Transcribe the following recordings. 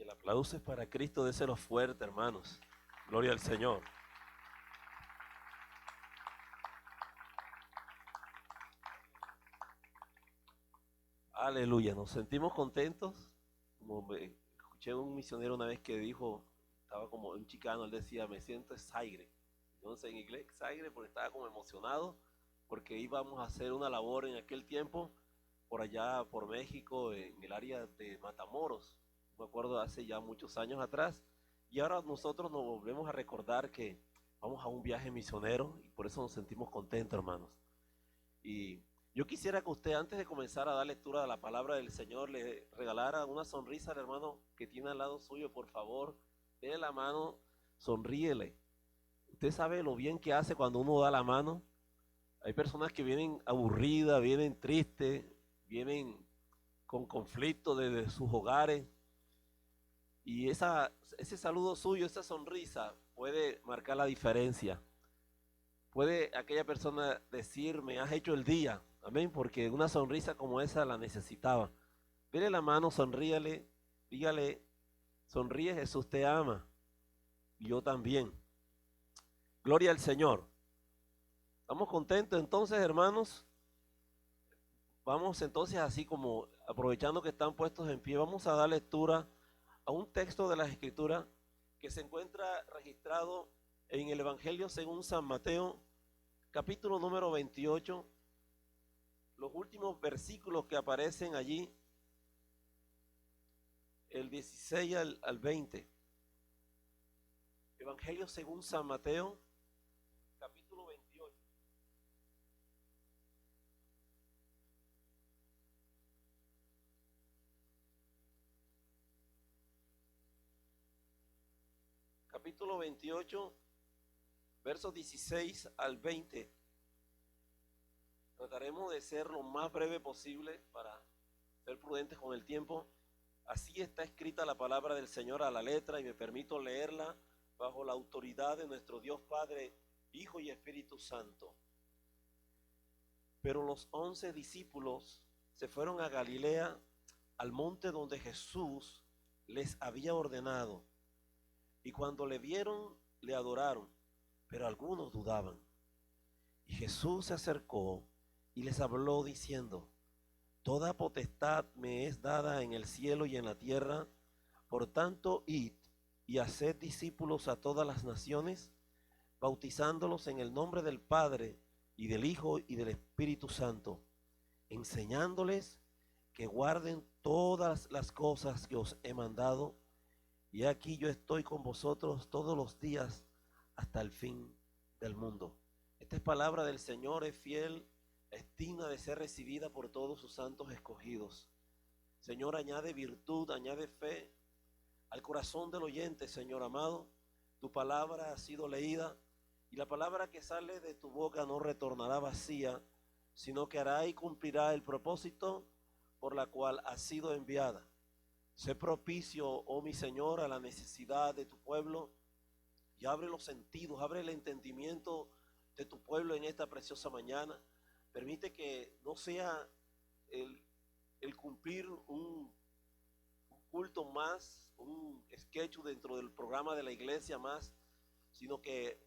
El aplauso es para Cristo, déselo fuerte, hermanos. Gloria al Señor. Aleluya, nos sentimos contentos. Escuché un misionero una vez que dijo, estaba como un chicano, él decía, me siento excited. Entonces en inglés excited porque estaba como emocionado porque íbamos a hacer una labor en aquel tiempo por allá por México, en el área de Matamoros. Me acuerdo hace ya muchos años atrás. Y ahora nosotros nos volvemos a recordar que vamos a un viaje misionero y por eso nos sentimos contentos, hermanos. Y yo quisiera que usted, antes de comenzar a dar lectura de la palabra del Señor, le regalara una sonrisa al hermano que tiene al lado suyo, por favor. Dele la mano, sonríele. Usted sabe lo bien que hace cuando uno da la mano. Hay personas que vienen aburridas, vienen tristes, vienen con conflictos desde sus hogares. Y ese saludo suyo, esa sonrisa puede marcar la diferencia. Puede aquella persona decir, me has hecho el día, amén, porque una sonrisa como esa la necesitaba. Dele la mano, sonríale, dígale, sonríe Jesús te ama, y yo también. Gloria al Señor. ¿Estamos contentos entonces, hermanos? Vamos entonces así como aprovechando que están puestos en pie, vamos a dar lectura a un texto de las Escrituras que se encuentra registrado en el Evangelio según San Mateo, capítulo número 28, los últimos versículos que aparecen allí, el 16 al 20. Evangelio según San Mateo, capítulo 28. Capítulo 28, versos 16 al 20. Trataremos de ser lo más breve posible para ser prudentes con el tiempo. Así está escrita la palabra del Señor a la letra y me permito leerla bajo la autoridad de nuestro Dios Padre, Hijo y Espíritu Santo. Pero los 11 discípulos se fueron a Galilea, al monte donde Jesús les había ordenado. Y cuando le vieron, le adoraron, pero algunos dudaban. Y Jesús se acercó y les habló diciendo, toda potestad me es dada en el cielo y en la tierra, por tanto id y haced discípulos a todas las naciones, bautizándolos en el nombre del Padre y del Hijo y del Espíritu Santo, enseñándoles que guarden todas las cosas que os he mandado, y aquí yo estoy con vosotros todos los días hasta el fin del mundo. Esta es palabra del Señor, es fiel, es digna de ser recibida por todos sus santos escogidos. Señor, añade virtud, añade fe al corazón del oyente, Señor amado. Tu palabra ha sido leída y la palabra que sale de tu boca no retornará vacía, sino que hará y cumplirá el propósito por la cual ha sido enviada. Sé propicio, oh mi Señor, a la necesidad de tu pueblo y abre los sentidos, abre el entendimiento de tu pueblo en esta preciosa mañana. Permite que no sea el, el cumplir un culto más, un sketch dentro del programa de la iglesia más, sino que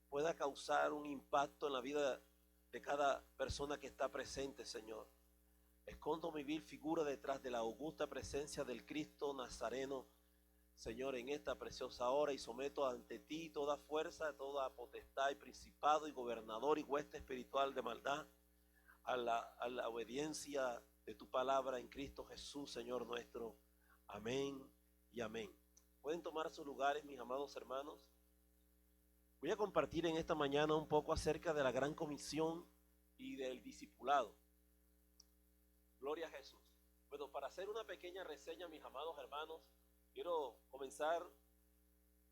pueda causar un impacto en la vida de cada persona que está presente, Señor. Escondo mi vil figura detrás de la augusta presencia del Cristo Nazareno, Señor, en esta preciosa hora, y someto ante ti toda fuerza, toda potestad y principado y gobernador y hueste espiritual de maldad a la obediencia de tu palabra en Cristo Jesús, Señor nuestro. Amén y amén. Pueden tomar sus lugares, mis amados hermanos. Voy a compartir en esta mañana un poco acerca de la gran comisión y del discipulado. Gloria a Jesús. Bueno, para hacer una pequeña reseña, mis amados hermanos, quiero comenzar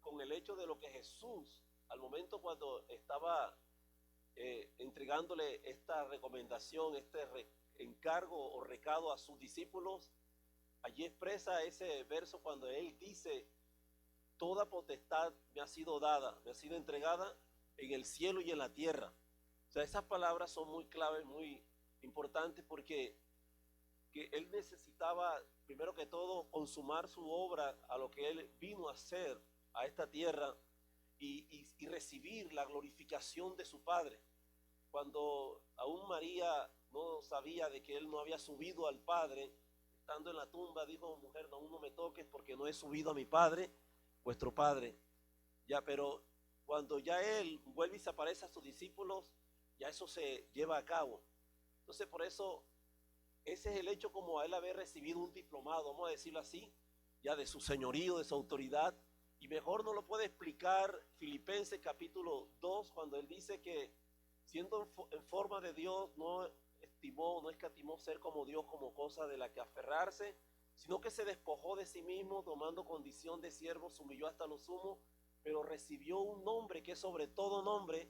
con el hecho de lo que Jesús, al momento cuando estaba entregándole esta recomendación, encargo o recado a sus discípulos, allí expresa ese verso cuando él dice, toda potestad me ha sido dada, me ha sido entregada en el cielo y en la tierra. O sea, esas palabras son muy claves, muy importantes, porque que él necesitaba, primero que todo, consumar su obra a lo que él vino a hacer a esta tierra y recibir la glorificación de su Padre. Cuando aún María no sabía de que él no había subido al Padre, estando en la tumba, dijo: mujer, no, aún no me toques porque no he subido a mi Padre, vuestro Padre. Ya, pero cuando ya él vuelve y se aparece a sus discípulos, ya eso se lleva a cabo. Entonces, por eso, ese es el hecho como a él haber recibido un diplomado, vamos a decirlo así, ya de su señorío, de su autoridad. Y mejor no lo puede explicar Filipenses capítulo 2, cuando él dice que siendo en forma de Dios, no escatimó ser como Dios, como cosa de la que aferrarse, sino que se despojó de sí mismo, tomando condición de siervo, se humilló hasta lo sumo, pero recibió un nombre que es sobre todo nombre,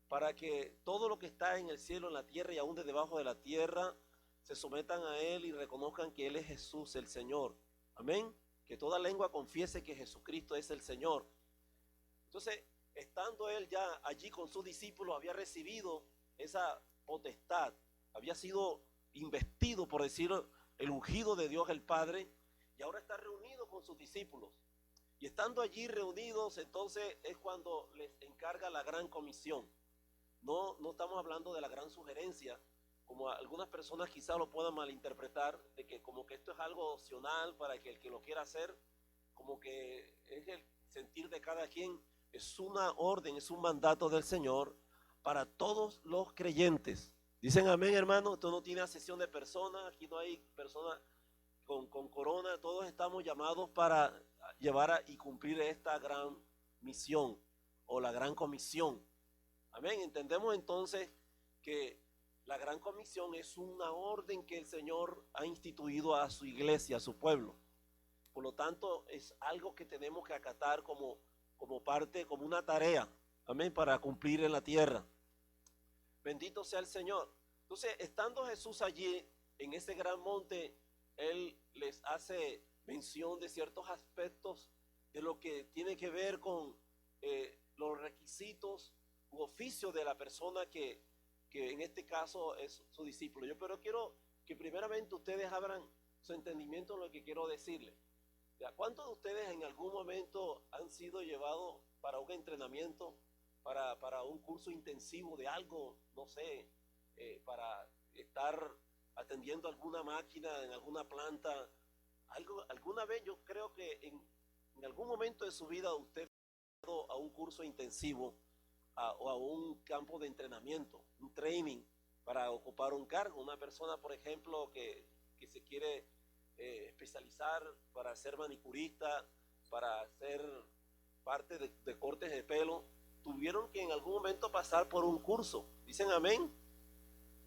para que todo lo que está en el cielo, en la tierra y aún de debajo de la tierra se sometan a él y reconozcan que él es Jesús el Señor. Amén. Que toda lengua confiese que Jesucristo es el Señor. Entonces, estando él ya allí con sus discípulos, había recibido esa potestad, había sido investido, por decirlo, el ungido de Dios el Padre, y ahora está reunido con sus discípulos. Y estando allí reunidos, entonces es cuando les encarga la gran comisión. No estamos hablando de la gran sugerencia, como algunas personas quizás lo puedan malinterpretar, de que como que esto es algo opcional para que el que lo quiera hacer, como que es el sentir de cada quien. Es una orden, es un mandato del Señor para todos los creyentes. Dicen amén, hermano. Esto no tiene asesión de personas, aquí no hay personas con corona, todos estamos llamados para llevar y cumplir esta gran misión o la gran comisión. Amén. Entendemos entonces que la gran comisión es una orden que el Señor ha instituido a su iglesia, a su pueblo. Por lo tanto, es algo que tenemos que acatar como parte, como una tarea, amén, para cumplir en la tierra. Bendito sea el Señor. Entonces, estando Jesús allí en ese gran monte, él les hace mención de ciertos aspectos de lo que tiene que ver con los requisitos u oficio de la persona que en este caso es su discípulo. Pero quiero que primeramente ustedes abran su entendimiento en lo que quiero decirles. ¿Cuántos de ustedes en algún momento han sido llevados para un entrenamiento, para un curso intensivo de algo, no sé, para estar atendiendo alguna máquina en alguna planta? Alguna vez yo creo que en algún momento de su vida usted fue a un curso intensivo o a un campo de entrenamiento, un training para ocupar un cargo. Una persona, por ejemplo, que se quiere especializar para ser manicurista, para ser parte de cortes de pelo, tuvieron que en algún momento pasar por un curso. Dicen amén.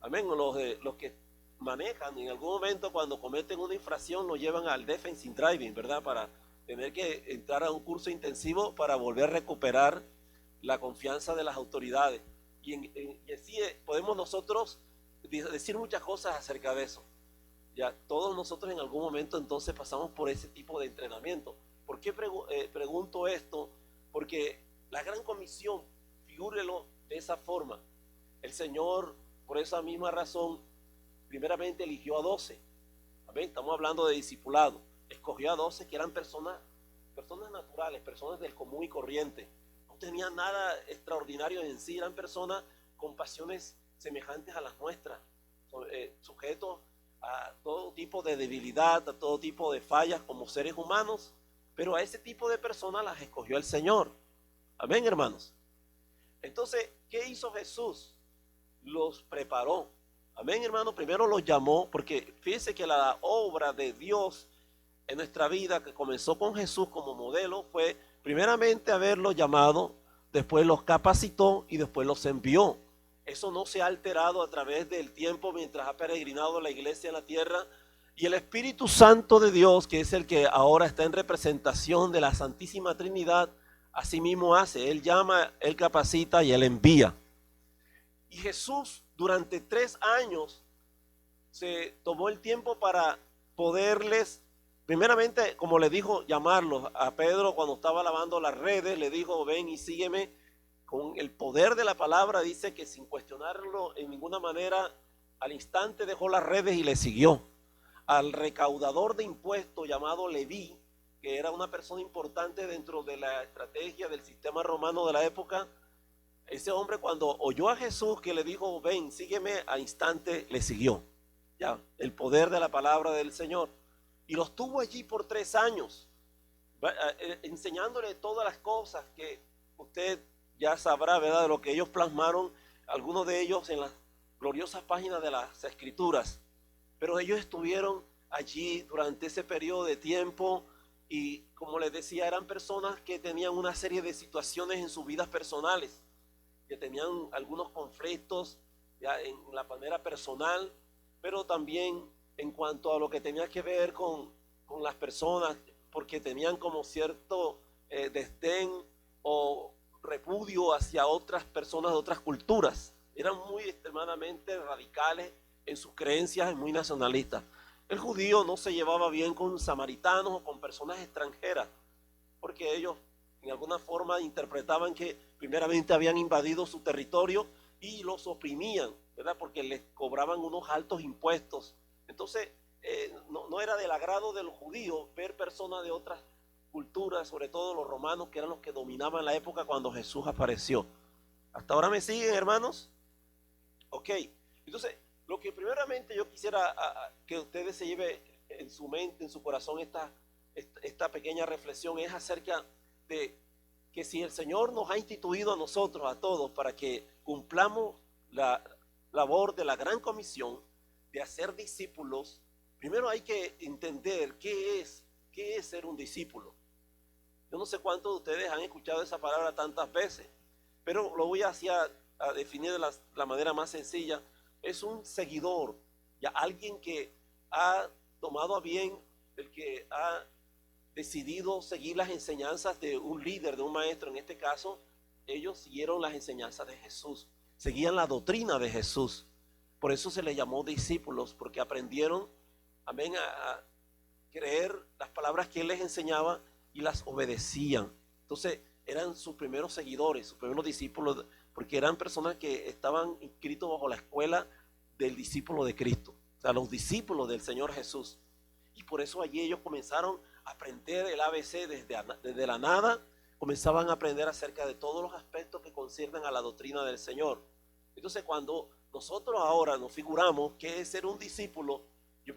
Amén. Los que manejan en algún momento, cuando cometen una infracción, lo llevan al defensive driving, ¿verdad? Para tener que entrar a un curso intensivo para volver a recuperar la confianza de las autoridades. Y así podemos nosotros decir muchas cosas acerca de eso. Ya todos nosotros en algún momento entonces pasamos por ese tipo de entrenamiento. ¿Por qué pregunto esto? Porque la gran comisión, figúrelo de esa forma. El Señor, por esa misma razón, primeramente eligió a 12. ¿Amén? Estamos hablando de discipulado. Escogió a 12 que eran personas naturales, personas del común y corriente. No tenían nada extraordinario en sí, eran personas con pasiones semejantes a las nuestras, sujetos a todo tipo de debilidad, a todo tipo de fallas como seres humanos, pero a ese tipo de personas las escogió el Señor. Amén, hermanos. Entonces, ¿qué hizo Jesús? Los preparó. Amén, hermano. Primero los llamó, porque fíjense que la obra de Dios en nuestra vida, que comenzó con Jesús como modelo, fue primeramente haberlos llamado, después los capacitó y después los envió. Eso no se ha alterado a través del tiempo mientras ha peregrinado la iglesia en la tierra. Y el Espíritu Santo de Dios, que es el que ahora está en representación de la Santísima Trinidad, así mismo hace. Él llama, Él capacita y Él envía. Y Jesús durante 3 años se tomó el tiempo para poderles, primeramente, como le dijo, llamarlos. A Pedro, cuando estaba lavando las redes, le dijo: ven y sígueme. Con el poder de la palabra dice que sin cuestionarlo en ninguna manera, al instante dejó las redes y le siguió. al recaudador de impuestos llamado Leví, que era una persona importante dentro de la estrategia del sistema romano de la época. Ese hombre, cuando oyó a Jesús que le dijo, ven, sígueme, al instante le siguió. Ya, el poder de la palabra del Señor. Y los tuvo allí por 3 años, enseñándole todas las cosas que usted ya sabrá, ¿verdad? De lo que ellos plasmaron, algunos de ellos en las gloriosas páginas de las Escrituras. Pero ellos estuvieron allí durante ese periodo de tiempo y, como les decía, eran personas que tenían una serie de situaciones en sus vidas personales, que tenían algunos conflictos ya en la manera personal, pero también en cuanto a lo que tenía que ver con las personas, porque tenían como cierto desdén o repudio hacia otras personas de otras culturas. Eran muy extremadamente radicales en sus creencias, muy nacionalistas. El judío no se llevaba bien con samaritanos o con personas extranjeras, porque ellos en alguna forma interpretaban que primeramente habían invadido su territorio y los oprimían, ¿verdad? Porque les cobraban unos altos impuestos. Entonces, no era del agrado de los judíos ver personas de otras culturas, sobre todo los romanos, que eran los que dominaban la época cuando Jesús apareció. ¿Hasta ahora me siguen, hermanos? Ok, entonces, lo que primeramente yo quisiera que ustedes se lleven en su mente, en su corazón, esta pequeña reflexión es acerca de que si el Señor nos ha instituido a nosotros, a todos, para que cumplamos la labor de la gran comisión de hacer discípulos, primero hay que entender qué es ser un discípulo. Yo no sé cuántos de ustedes han escuchado esa palabra tantas veces, pero lo voy a definir de la manera más sencilla. Es un seguidor, ya alguien que ha tomado a bien, el que ha decidido seguir las enseñanzas de un líder, de un maestro. En este caso, ellos siguieron las enseñanzas de Jesús, seguían la doctrina de Jesús. Por eso se les llamó discípulos, porque aprendieron, amén, a creer las palabras que él les enseñaba y las obedecían. Entonces, eran sus primeros seguidores, sus primeros discípulos, porque eran personas que estaban inscritos bajo la escuela del discípulo de Cristo, o sea, los discípulos del Señor Jesús. Y por eso allí ellos comenzaron a aprender el ABC desde la nada, comenzaban a aprender acerca de todos los aspectos que conciernen a la doctrina del Señor. Entonces, cuando nosotros ahora nos figuramos qué es ser un discípulo, yo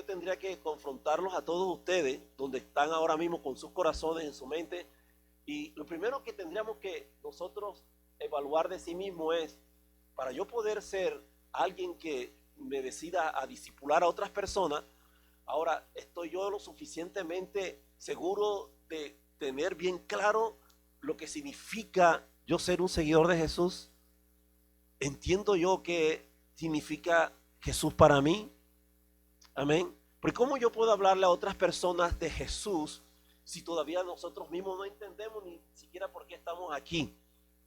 tendría que confrontarlos a todos ustedes, donde están ahora mismo con sus corazones, en su mente, y lo primero que tendríamos que nosotros evaluar de sí mismo es, para yo poder ser alguien que me decida a discipular a otras personas, ahora estoy yo lo suficientemente seguro de tener bien claro lo que significa yo ser un seguidor de Jesús. Entiendo yo qué significa Jesús para mí. Amén. Porque ¿cómo yo puedo hablarle a otras personas de Jesús si todavía nosotros mismos no entendemos ni siquiera por qué estamos aquí?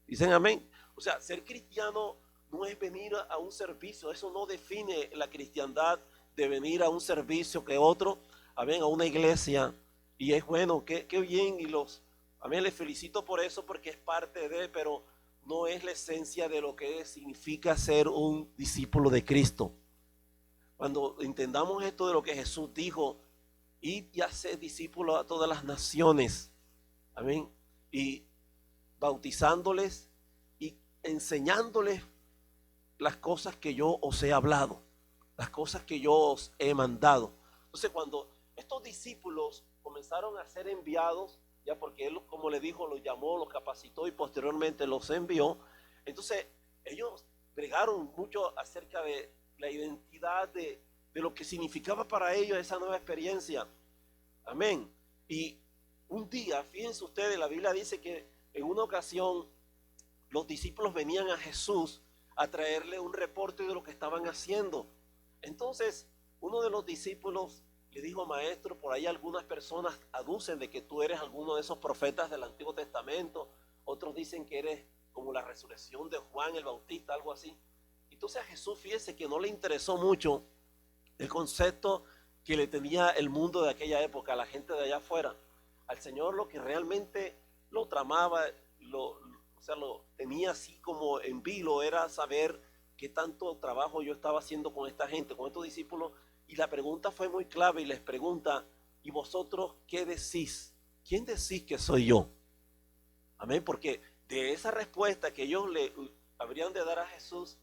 Dicen amén. O sea, ser cristiano no es venir a un servicio. Eso no define la cristiandad, de venir a un servicio que otro, amén, a una iglesia. Y es bueno, qué bien. Amén, les felicito por eso porque es parte de, pero no es la esencia de lo que significa ser un discípulo de Cristo. Cuando entendamos esto de lo que Jesús dijo, id y haced discípulos a todas las naciones, amén, y bautizándoles y enseñándoles las cosas que yo os he hablado, las cosas que yo os he mandado. Entonces, cuando estos discípulos comenzaron a ser enviados, ya porque él, como le dijo, los llamó, los capacitó y posteriormente los envió, entonces ellos bregaron mucho acerca de la identidad de lo que significaba para ellos esa nueva experiencia. Amén. Y un día, fíjense ustedes, la Biblia dice que en una ocasión los discípulos venían a Jesús a traerle un reporte de lo que estaban haciendo. Entonces, uno de los discípulos le dijo, maestro, por ahí algunas personas aducen de que tú eres alguno de esos profetas del Antiguo Testamento, otros dicen que eres como la resurrección de Juan el Bautista, algo así. Entonces a Jesús, fíjese que no le interesó mucho el concepto que le tenía el mundo de aquella época, la gente de allá afuera. Al Señor lo que realmente lo tramaba, lo tenía así como en vilo, era saber qué tanto trabajo yo estaba haciendo con esta gente, con estos discípulos Y la pregunta fue muy clave y les pregunta, ¿y vosotros qué decís? ¿Quién decís que soy yo? Amén, porque de esa respuesta que ellos le habrían de dar a Jesús,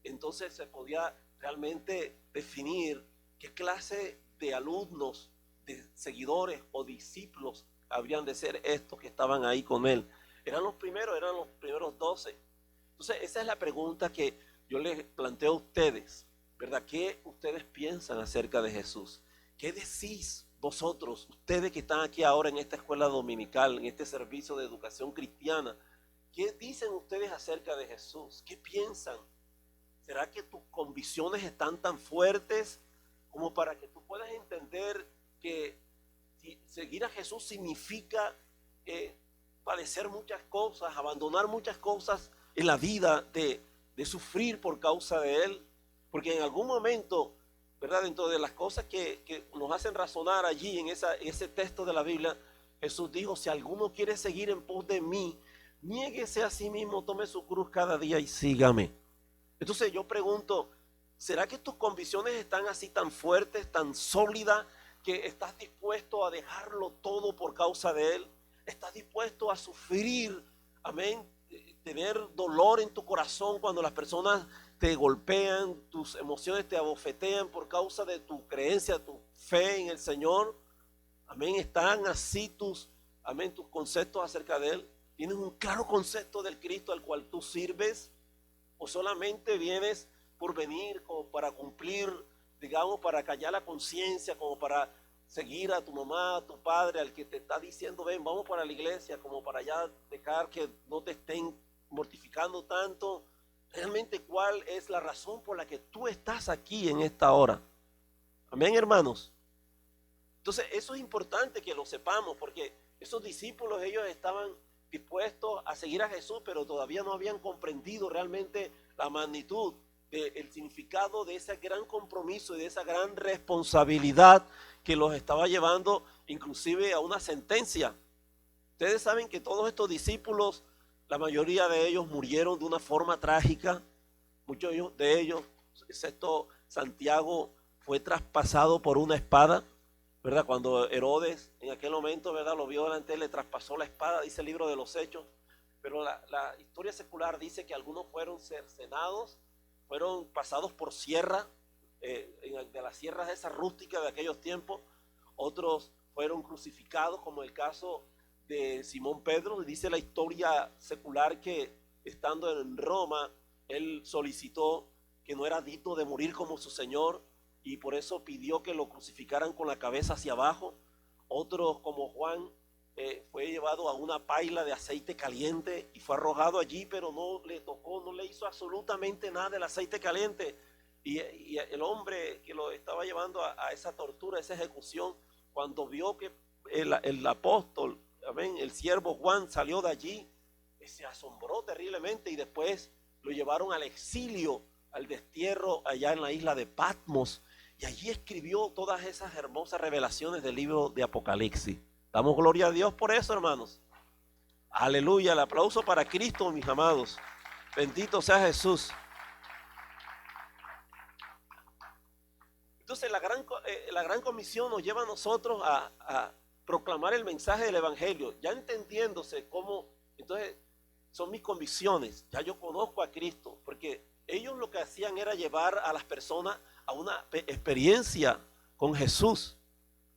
entonces se podía realmente definir qué clase de alumnos, de seguidores o discípulos habrían de ser estos que estaban ahí con él. Eran los primeros 12. Entonces esa es la pregunta que yo les planteo a ustedes, ¿verdad? ¿Qué ustedes piensan acerca de Jesús? ¿Qué decís vosotros, ustedes que están aquí ahora en esta escuela dominical, en este servicio de educación cristiana? ¿Qué dicen ustedes acerca de Jesús? ¿Qué piensan? ¿Será que tus convicciones están tan fuertes como para que tú puedas entender que seguir a Jesús significa padecer muchas cosas, abandonar muchas cosas en la vida, de sufrir por causa de Él? Porque en algún momento, ¿verdad? Dentro de las cosas que nos hacen razonar allí en ese texto de la Biblia, Jesús dijo, si alguno quiere seguir en pos de mí, niéguese a sí mismo, tome su cruz cada día y sígame. Entonces yo pregunto, ¿será que tus convicciones están así tan fuertes, tan sólidas, que estás dispuesto a dejarlo todo por causa de Él? ¿Estás dispuesto a sufrir, amén? Tener dolor en tu corazón cuando las personas te golpean, tus emociones te abofetean por causa de tu creencia, tu fe en el Señor. Amén, están así amén, tus conceptos acerca de Él. ¿Tienes un claro concepto del Cristo al cual tú sirves? ¿O solamente vienes por venir como para cumplir, digamos, para callar la conciencia, como para seguir a tu mamá, a tu padre, al que te está diciendo, ven, vamos para la iglesia, como para ya dejar que no te estén mortificando tanto? Realmente, ¿cuál es la razón por la que tú estás aquí en esta hora? Amén, hermanos. Entonces, eso es importante que lo sepamos, porque esos discípulos, ellos estaban dispuestos a seguir a Jesús, pero todavía no habían comprendido realmente la magnitud del significado de ese gran compromiso y de esa gran responsabilidad que los estaba llevando inclusive a una sentencia. Ustedes saben que todos estos discípulos, la mayoría de ellos murieron de una forma trágica. Muchos de ellos, excepto Santiago, fue traspasado por una espada, ¿verdad? Cuando Herodes en aquel momento, ¿verdad?, lo vio delante, le traspasó la espada, dice el libro de los Hechos. Pero la historia secular dice que algunos fueron cercenados, fueron pasados por sierra, de las sierras esas rústicas de aquellos tiempos. Otros fueron crucificados, como el caso de Simón Pedro. Dice la historia secular que estando en Roma, él solicitó que no era digno de morir como su Señor, y por eso pidió que lo crucificaran con la cabeza hacia abajo. Otros, como Juan, fue llevado a una paila de aceite caliente y fue arrojado allí, pero no le tocó, no le hizo absolutamente nada del aceite caliente. Y el hombre que lo estaba llevando a esa tortura, a esa ejecución, cuando vio que el apóstol, amén, el siervo Juan salió de allí, se asombró terriblemente, y después lo llevaron al exilio, al destierro allá en la isla de Patmos, y allí escribió todas esas hermosas revelaciones del libro de Apocalipsis. Damos gloria a Dios por eso, hermanos. Aleluya, el aplauso para Cristo, mis amados. Bendito sea Jesús. Entonces la gran comisión nos lleva a nosotros a proclamar el mensaje del evangelio, ya entendiéndose cómo, entonces, son mis convicciones, ya yo conozco a Cristo, porque ellos lo que hacían era llevar a las personas a una experiencia con Jesús.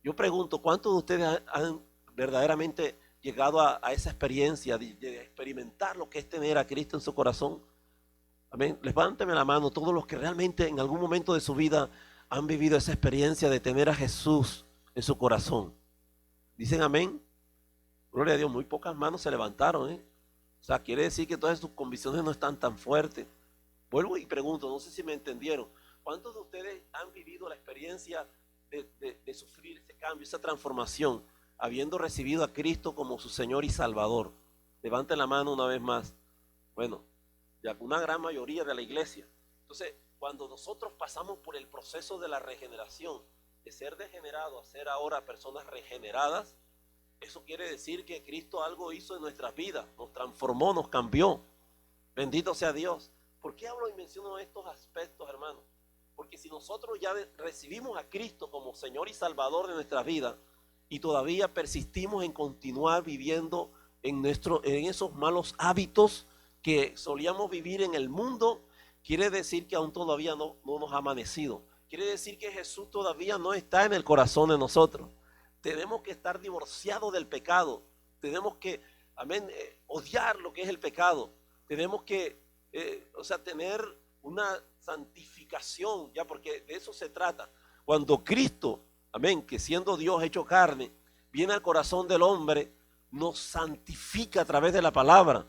Yo pregunto, ¿cuántos de ustedes han verdaderamente llegado a esa experiencia de experimentar lo que es tener a Cristo en su corazón? Amén. Levánteme la mano todos los que realmente en algún momento de su vida han vivido esa experiencia de tener a Jesús en su corazón. Dicen amén. Gloria a Dios, muy pocas manos se levantaron, ¿eh? O sea, quiere decir que todas sus convicciones no están tan fuertes. Vuelvo y pregunto, no sé si me entendieron. ¿Cuántos de ustedes han vivido la experiencia de sufrir ese cambio, esa transformación, habiendo recibido a Cristo como su Señor y Salvador? Levanten la mano una vez más. Bueno, ya una gran mayoría de la iglesia. Entonces, cuando nosotros pasamos por el proceso de la regeneración, de ser degenerado a ser ahora personas regeneradas, eso quiere decir que Cristo algo hizo en nuestras vidas, nos transformó, nos cambió. Bendito sea Dios. ¿Por qué hablo y menciono estos aspectos, hermanos? Porque si nosotros ya recibimos a Cristo como Señor y Salvador de nuestra vida y todavía persistimos en continuar viviendo en esos malos hábitos que solíamos vivir en el mundo, quiere decir que aún todavía no nos ha amanecido. Quiere decir que Jesús todavía no está en el corazón de nosotros. Tenemos que estar divorciados del pecado. Tenemos que, amén, odiar lo que es el pecado. Tenemos que, tener una santificación, ya, porque de eso se trata. Cuando Cristo, amén, que siendo Dios hecho carne, viene al corazón del hombre, nos santifica a través de la palabra.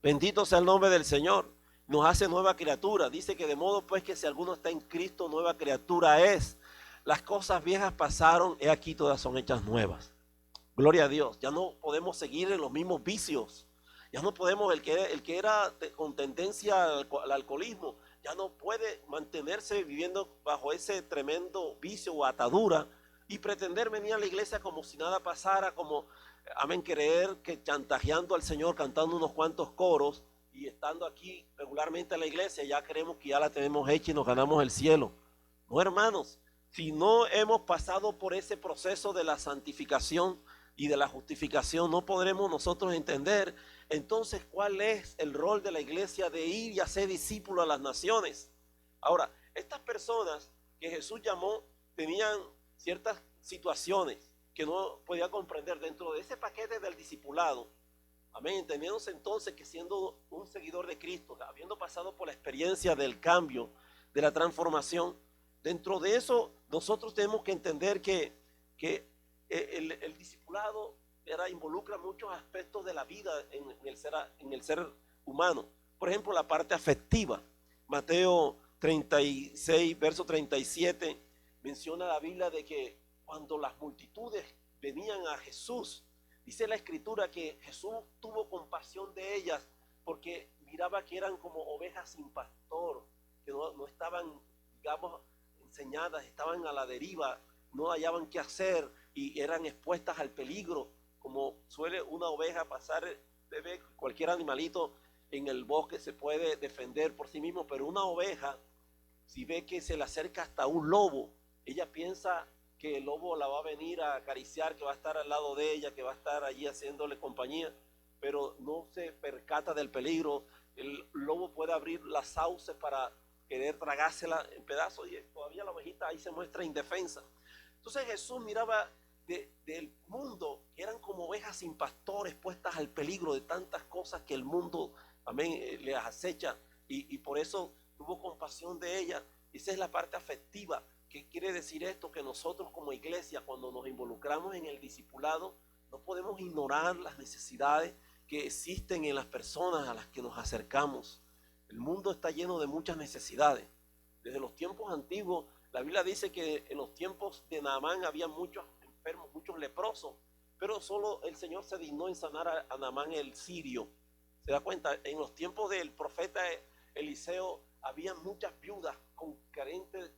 Bendito sea el nombre del Señor. Nos hace nueva criatura. Dice que de modo pues que si alguno está en Cristo, nueva criatura es. Las cosas viejas pasaron, he aquí todas son hechas nuevas. Gloria a Dios. Ya no podemos seguir en los mismos vicios. Ya no podemos, el que era con tendencia al alcoholismo, ya no puede mantenerse viviendo bajo ese tremendo vicio o atadura y pretender venir a la iglesia como si nada pasara, como, amén, creer que chantajeando al Señor, cantando unos cuantos coros y estando aquí regularmente en la iglesia, ya creemos que ya la tenemos hecha y nos ganamos el cielo. No, hermanos, si no hemos pasado por ese proceso de la santificación y de la justificación, no podremos nosotros entender entonces cuál es el rol de la iglesia de ir y hacer discípulos a las naciones. Ahora, estas personas que Jesús llamó tenían ciertas situaciones que no podía comprender dentro de ese paquete del discipulado. Amén, entendiéndose entonces que siendo un seguidor de Cristo, habiendo pasado por la experiencia del cambio, de la transformación, dentro de eso nosotros tenemos que entender que el discipulado involucra muchos aspectos de la vida en el ser humano. Por ejemplo, la parte afectiva. Mateo 36, verso 37, menciona la Biblia de que cuando las multitudes venían a Jesús, dice la Escritura que Jesús tuvo compasión de ellas porque miraba que eran como ovejas sin pastor, que no estaban, digamos, enseñadas, estaban a la deriva, no hallaban qué hacer y eran expuestas al peligro, como suele una oveja pasar, ve cualquier animalito en el bosque se puede defender por sí mismo, pero una oveja, si ve que se le acerca hasta un lobo, ella piensa que el lobo la va a venir a acariciar, que va a estar al lado de ella, que va a estar allí haciéndole compañía, pero no se percata del peligro. El lobo puede abrir las sauces para querer tragársela en pedazos y todavía la ovejita ahí se muestra indefensa. Entonces Jesús miraba del mundo, que eran como ovejas sin pastores, puestas al peligro de tantas cosas que el mundo, amén, les acecha, y por eso tuvo compasión de ella. Esa es la parte afectiva. ¿Qué quiere decir esto? Que nosotros como iglesia, cuando nos involucramos en el discipulado, no podemos ignorar las necesidades que existen en las personas a las que nos acercamos. El mundo está lleno de muchas necesidades. Desde los tiempos antiguos, la Biblia dice que en los tiempos de Naamán había muchos enfermos, muchos leprosos, pero solo el Señor se dignó en sanar a Naamán el sirio. ¿Se da cuenta? En los tiempos del profeta Eliseo había muchas viudas con carentes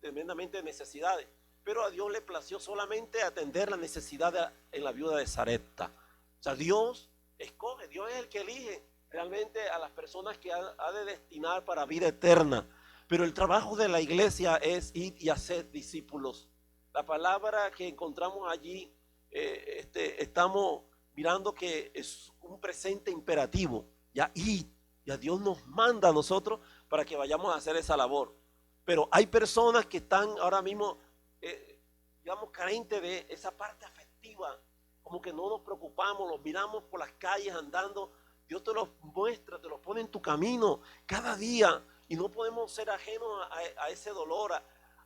tremendamente de necesidades, pero a Dios le plació solamente atender la necesidad en la viuda de Sarepta. O sea, Dios escoge, Dios es el que elige realmente a las personas que ha de destinar para vida eterna. Pero el trabajo de la iglesia es ir y hacer discípulos. La palabra que encontramos allí, estamos mirando que es un presente imperativo. Ya Dios nos manda a nosotros para que vayamos a hacer esa labor. Pero hay personas que están ahora mismo, digamos, carentes de esa parte afectiva, como que no nos preocupamos, los miramos por las calles andando. Dios te los muestra, te los pone en tu camino cada día y no podemos ser ajenos a ese dolor,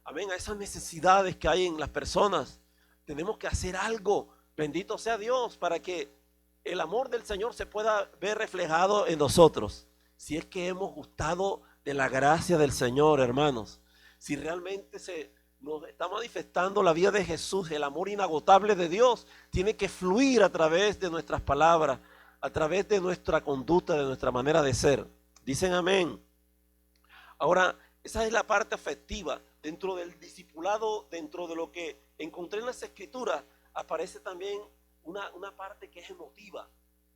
amén, a esas necesidades que hay en las personas. Tenemos que hacer algo, bendito sea Dios, para que el amor del Señor se pueda ver reflejado en nosotros. Si es que hemos gustado de la gracia del Señor, hermanos, si realmente nos está manifestando la vida de Jesús, el amor inagotable de Dios tiene que fluir a través de nuestras palabras, a través de nuestra conducta, de nuestra manera de ser. Dicen amén. Ahora, esa es la parte afectiva. Dentro del discipulado, dentro de lo que encontré en las Escrituras, aparece también una parte que es emotiva.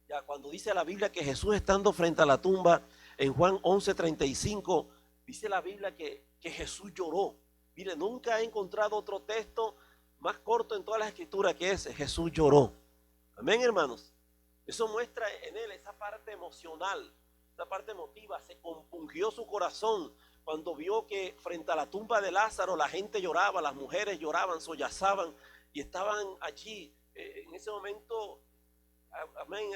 Ya cuando dice la Biblia que Jesús estando frente a la tumba, en Juan 11:35, dice la Biblia que que Jesús lloró. Mire, nunca he encontrado otro texto más corto en todas las escrituras que ese. Jesús lloró. Amén, hermanos. Eso muestra en él esa parte emocional, esa parte emotiva. Se compungió su corazón cuando vio que frente a la tumba de Lázaro la gente lloraba, las mujeres lloraban, sollozaban y estaban allí en ese momento, amén,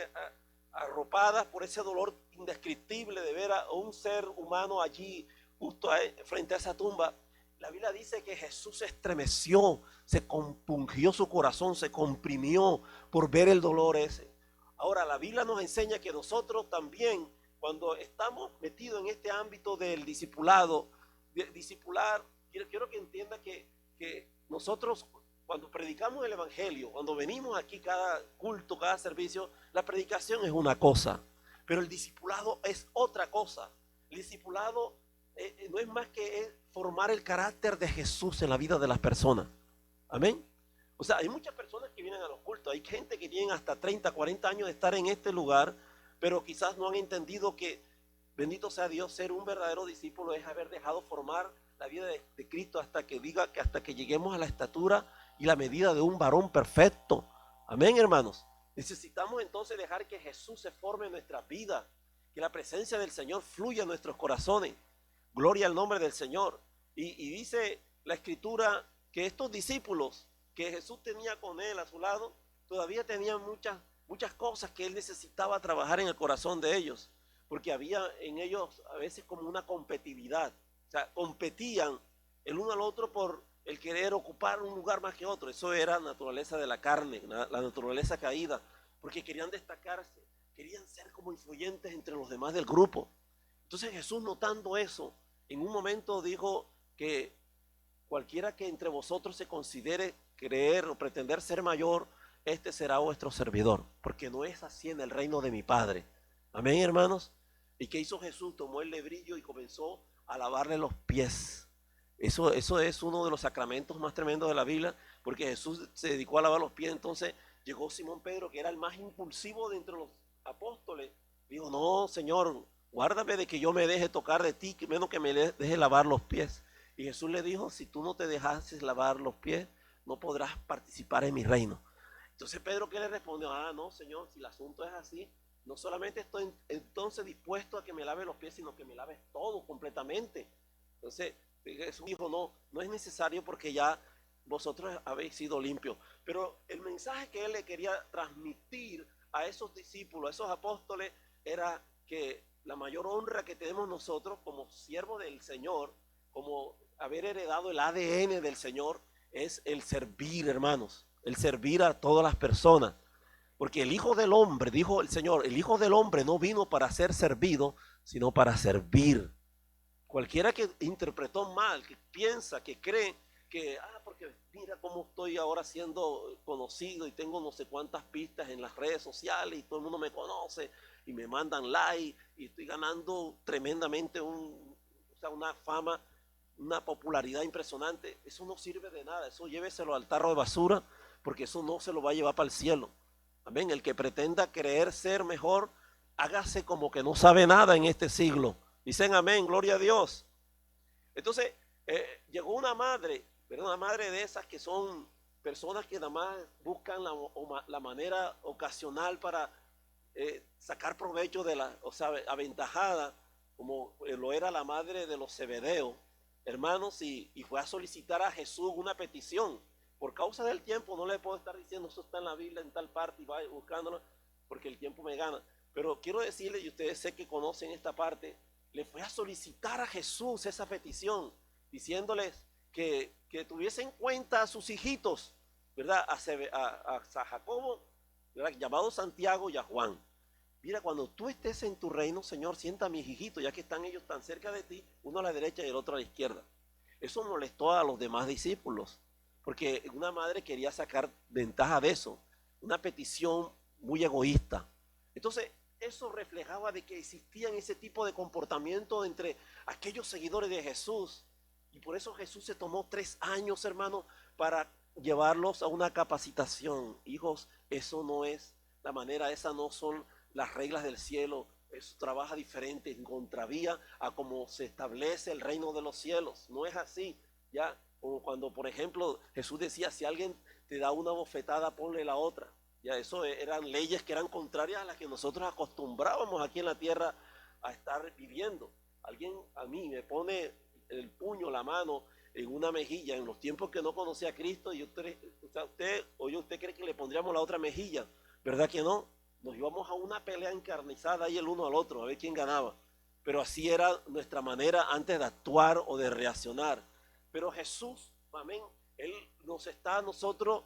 arropadas por ese dolor indescriptible de ver a un ser humano allí justo frente a esa tumba. La Biblia dice que Jesús se estremeció, se compungió su corazón, se comprimió por ver el dolor ese. Ahora, la Biblia nos enseña que nosotros también, cuando estamos metidos en este ámbito del discipulado, discipular, quiero que entienda que nosotros, cuando predicamos el Evangelio, cuando venimos aquí cada culto, cada servicio, la predicación es una cosa, pero el discipulado es otra cosa. El discipulado no es más que formar el carácter de Jesús en la vida de las personas. Amén. O sea, hay muchas personas que vienen a los cultos, hay gente que tienen hasta 30, 40 años de estar en este lugar, pero quizás no han entendido que, bendito sea Dios, ser un verdadero discípulo es haber dejado formar la vida de Cristo hasta que diga que hasta que lleguemos a la estatura y la medida de un varón perfecto. Amén, hermanos. Necesitamos entonces dejar que Jesús se forme en nuestra vida, que la presencia del Señor fluya en nuestros corazones. Gloria al nombre del Señor. Y dice la Escritura que estos discípulos que Jesús tenía con él a su lado, todavía tenían muchas cosas que él necesitaba trabajar en el corazón de ellos, porque había en ellos a veces como una competitividad. O sea, competían el uno al otro por el querer ocupar un lugar más que otro. Eso era naturaleza de la carne, la naturaleza caída, porque querían destacarse, querían ser como influyentes entre los demás del grupo. Entonces Jesús, notando eso, en un momento dijo que cualquiera que entre vosotros se considere creer o pretender ser mayor, este será vuestro servidor, porque no es así en el reino de mi Padre. Amén, hermanos. ¿Y qué hizo Jesús? Tomó el lebrillo y comenzó a lavarle los pies. Eso es uno de los sacramentos más tremendos de la Biblia, porque Jesús se dedicó a lavar los pies. Entonces llegó Simón Pedro, que era el más impulsivo de entre los apóstoles. Dijo, no, Señor, guárdame de que yo me deje tocar de ti, que menos que me deje lavar los pies. Y Jesús le dijo, si tú no te dejases lavar los pies, no podrás participar en mi reino. Entonces Pedro, ¿qué le respondió? No, Señor, si el asunto es así, no solamente estoy entonces dispuesto a que me lave los pies, sino que me laves todo completamente. Entonces Jesús dijo, no es necesario porque ya vosotros habéis sido limpios. Pero el mensaje que él le quería transmitir a esos discípulos, a esos apóstoles, era que la mayor honra que tenemos nosotros como siervos del Señor, como haber heredado el ADN del Señor, es el servir, hermanos, el servir a todas las personas. Porque el Hijo del Hombre, dijo el Señor, el Hijo del Hombre no vino para ser servido, sino para servir. Cualquiera que interpretó mal, que piensa, que cree que, porque mira cómo estoy ahora siendo conocido y tengo no sé cuántas pistas en las redes sociales y todo el mundo me conoce y me mandan like y estoy ganando tremendamente una fama, una popularidad impresionante. Eso no sirve de nada, eso lléveselo al tarro de basura, porque eso no se lo va a llevar para el cielo. Amén. El que pretenda creer ser mejor, hágase como que no sabe nada en este siglo. Dicen amén, gloria a Dios. Entonces llegó una madre, ¿verdad? Una madre de esas que son personas que nada más buscan la manera ocasional para sacar provecho de aventajada, como lo era la madre de los Zebedeos, hermanos, y fue a solicitar a Jesús una petición. Por causa del tiempo no le puedo estar diciendo eso está en la Biblia en tal parte y vaya buscándolo porque el tiempo me gana. Pero quiero decirles, y ustedes sé que conocen esta parte, le fue a solicitar a Jesús esa petición, diciéndoles que tuviese en cuenta a sus hijitos, ¿verdad? A Jacobo, ¿verdad? Llamado Santiago, y a Juan. Mira, cuando tú estés en tu reino, Señor, sienta a mis hijitos, ya que están ellos tan cerca de ti, uno a la derecha y el otro a la izquierda. Eso molestó a los demás discípulos, porque una madre quería sacar ventaja de eso, una petición muy egoísta. Entonces, eso reflejaba de que existían ese tipo de comportamiento entre aquellos seguidores de Jesús. Y por eso Jesús se tomó 3 años, hermanos, para llevarlos a una capacitación. Hijos, eso no es la manera, esas no son las reglas del cielo. eso trabaja diferente, en contravía a cómo se establece el reino de los cielos. No es así, ya, como cuando, por ejemplo, Jesús decía, si alguien te da una bofetada, ponle la otra. Ya, eso eran leyes que eran contrarias a las que nosotros acostumbrábamos aquí en la tierra a estar viviendo. Alguien a mí me pone el puño, la mano en una mejilla en los tiempos que no conocía a Cristo, y usted cree que le pondríamos la otra mejilla, ¿verdad que no? Nos íbamos a una pelea encarnizada ahí el uno al otro, a ver quién ganaba. Pero así era nuestra manera antes de actuar o de reaccionar. Pero Jesús, amén, Él nos está a nosotros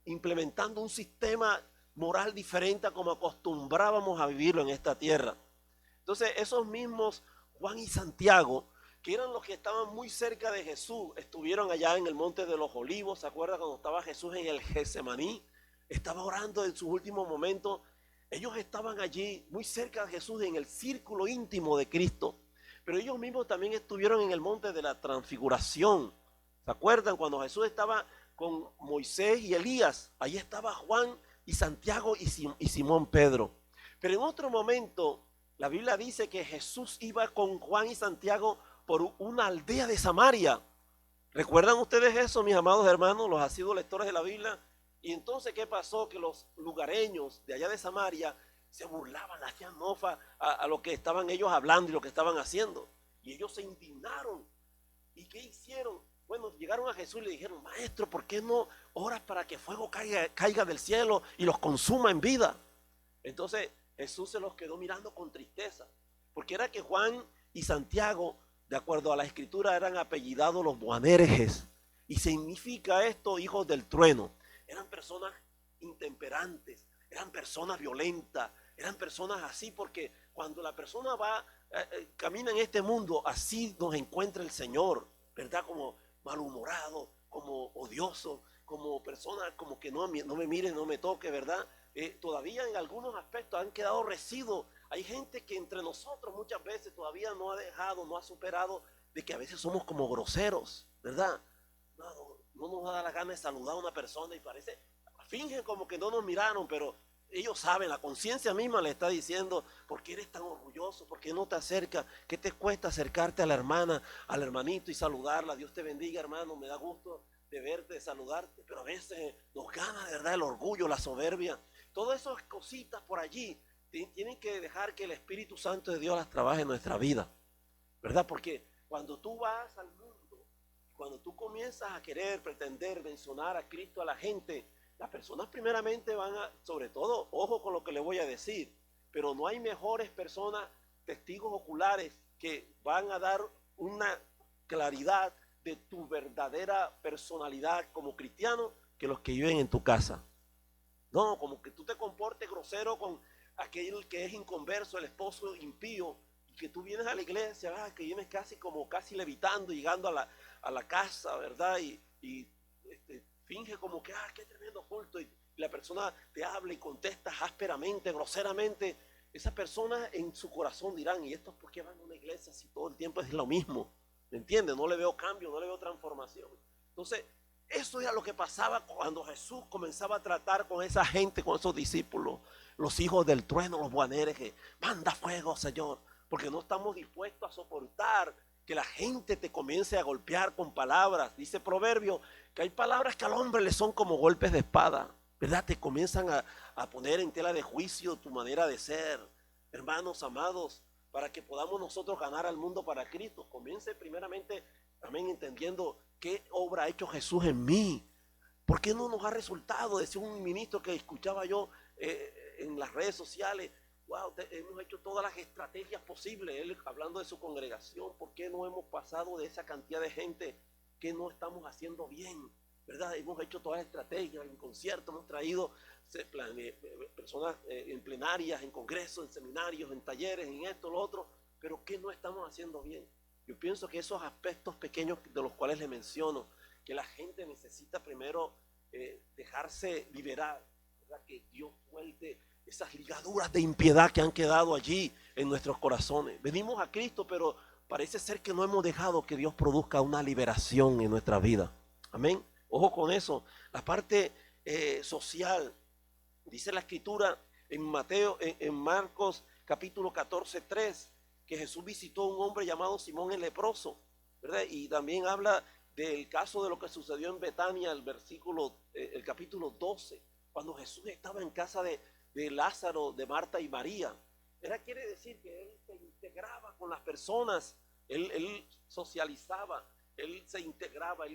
implementando un sistema moral diferente a como acostumbrábamos a vivirlo en esta tierra. Entonces, esos mismos Juan y Santiago, que eran los que estaban muy cerca de Jesús, estuvieron allá en el Monte de los Olivos. ¿Se acuerdan cuando estaba Jesús en el Getsemaní? Estaba orando en sus últimos momentos. Ellos estaban allí muy cerca de Jesús, en el círculo íntimo de Cristo. Pero ellos mismos también estuvieron en el Monte de la Transfiguración. ¿Se acuerdan cuando Jesús estaba con Moisés y Elías? Allí estaba Juan y Santiago y Simón Pedro. Pero en otro momento, la Biblia dice que Jesús iba con Juan y Santiago por una aldea de Samaria. ¿Recuerdan ustedes eso, mis amados hermanos, los asiduos lectores de la Biblia? Y entonces, ¿qué pasó? Que los lugareños de allá de Samaria se burlaban, hacían mofa a lo que estaban ellos hablando y lo que estaban haciendo. Y ellos se indignaron. ¿Y qué hicieron? Bueno, llegaron a Jesús y le dijeron, maestro, ¿por qué no oras para que fuego caiga del cielo y los consuma en vida? Entonces Jesús se los quedó mirando con tristeza, porque era que Juan y Santiago, de acuerdo a la escritura, eran apellidados los Boanerges, y significa esto hijos del trueno. Eran personas intemperantes, eran personas violentas, eran personas así, porque cuando la persona va, camina en este mundo, así nos encuentra el Señor, ¿verdad? Como malhumorado, como odioso, como persona como que no me mire, no me toque, ¿verdad? Todavía en algunos aspectos han quedado residuos. Hay gente que entre nosotros muchas veces todavía no ha dejado, no ha superado de que a veces somos como groseros, ¿verdad? No nos da la gana de saludar a una persona y fingen como que no nos miraron, pero ellos saben, la conciencia misma le está diciendo, ¿por qué eres tan orgulloso? ¿Por qué no te acercas? ¿Qué te cuesta acercarte a la hermana, al hermanito y saludarla? Dios te bendiga, hermano, me da gusto de verte, de saludarte, pero a veces nos gana de verdad el orgullo, la soberbia. Todas esas cositas por allí tienen que dejar que el Espíritu Santo de Dios las trabaje en nuestra vida, ¿verdad? Porque cuando tú vas al mundo, cuando tú comienzas a querer, pretender mencionar a Cristo a la gente, las personas primeramente van a, sobre todo, ojo con lo que le voy a decir, pero no hay mejores personas, testigos oculares, que van a dar una claridad de tu verdadera personalidad como cristiano que los que viven en tu casa. No, como que tú te comportes grosero con aquel que es inconverso, el esposo impío, y que tú vienes a la iglesia, que vienes casi levitando, llegando a la casa, ¿verdad? Y finge como que, qué tremendo culto, y la persona te habla y contesta ásperamente, groseramente. Esas personas en su corazón dirán, ¿y estos por qué van a una iglesia si todo el tiempo es lo mismo? ¿Me entiendes? No le veo cambio, no le veo transformación. Entonces, eso era lo que pasaba cuando Jesús comenzaba a tratar con esa gente, con esos discípulos, los hijos del trueno, los Boanerges. Manda fuego, Señor, porque no estamos dispuestos a soportar que la gente te comience a golpear con palabras. Dice Proverbio que hay palabras que al hombre le son como golpes de espada, ¿verdad? Te comienzan a poner en tela de juicio tu manera de ser. Hermanos amados, para que podamos nosotros ganar al mundo para Cristo, comience primeramente también entendiendo qué obra ha hecho Jesús en mí. ¿Por qué no nos ha resultado? Decía un ministro que escuchaba yo en las redes sociales, wow, hemos hecho todas las estrategias posibles, él hablando de su congregación. ¿Por qué no hemos pasado de esa cantidad de gente que no estamos haciendo bien? ¿Verdad? Hemos hecho todas las estrategias, en conciertos, hemos traído personas en plenarias, en congresos, en seminarios, en talleres, en esto, lo otro, pero ¿qué no estamos haciendo bien? Yo pienso que esos aspectos pequeños de los cuales le menciono, que la gente necesita primero dejarse liberar, ¿verdad? Que Dios suelte esas ligaduras de impiedad que han quedado allí en nuestros corazones. Venimos a Cristo, pero parece ser que no hemos dejado que Dios produzca una liberación en nuestra vida. Amén. Ojo con eso. La parte social, dice la escritura en Marcos capítulo 14:3, que Jesús visitó a un hombre llamado Simón el leproso, ¿verdad? Y también habla del caso de lo que sucedió en Betania, el capítulo 12, cuando Jesús estaba en casa de Lázaro, de Marta y María. Quiere decir que él se integraba con las personas, él socializaba, él se integraba,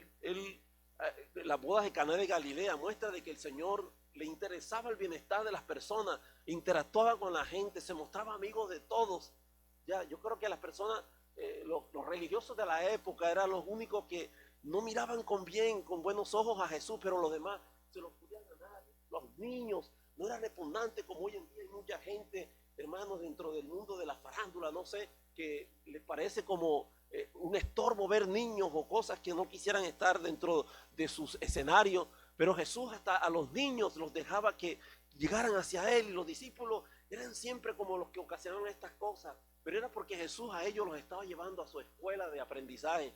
las bodas de Caná de Galilea muestra de que el Señor le interesaba el bienestar de las personas, interactuaba con la gente, se mostraba amigo de todos. Ya, yo creo que las personas, los religiosos de la época eran los únicos que no miraban con buenos ojos a Jesús, pero los demás se los podían ganar. Los niños no era repugnante como hoy en día hay mucha gente, hermanos, dentro del mundo de la farándula, no sé, que les parece como un estorbo ver niños o cosas que no quisieran estar dentro de sus escenarios, pero Jesús hasta a los niños los dejaba que llegaran hacia él, y los discípulos eran siempre como los que ocasionaban estas cosas, pero era porque Jesús a ellos los estaba llevando a su escuela de aprendizaje,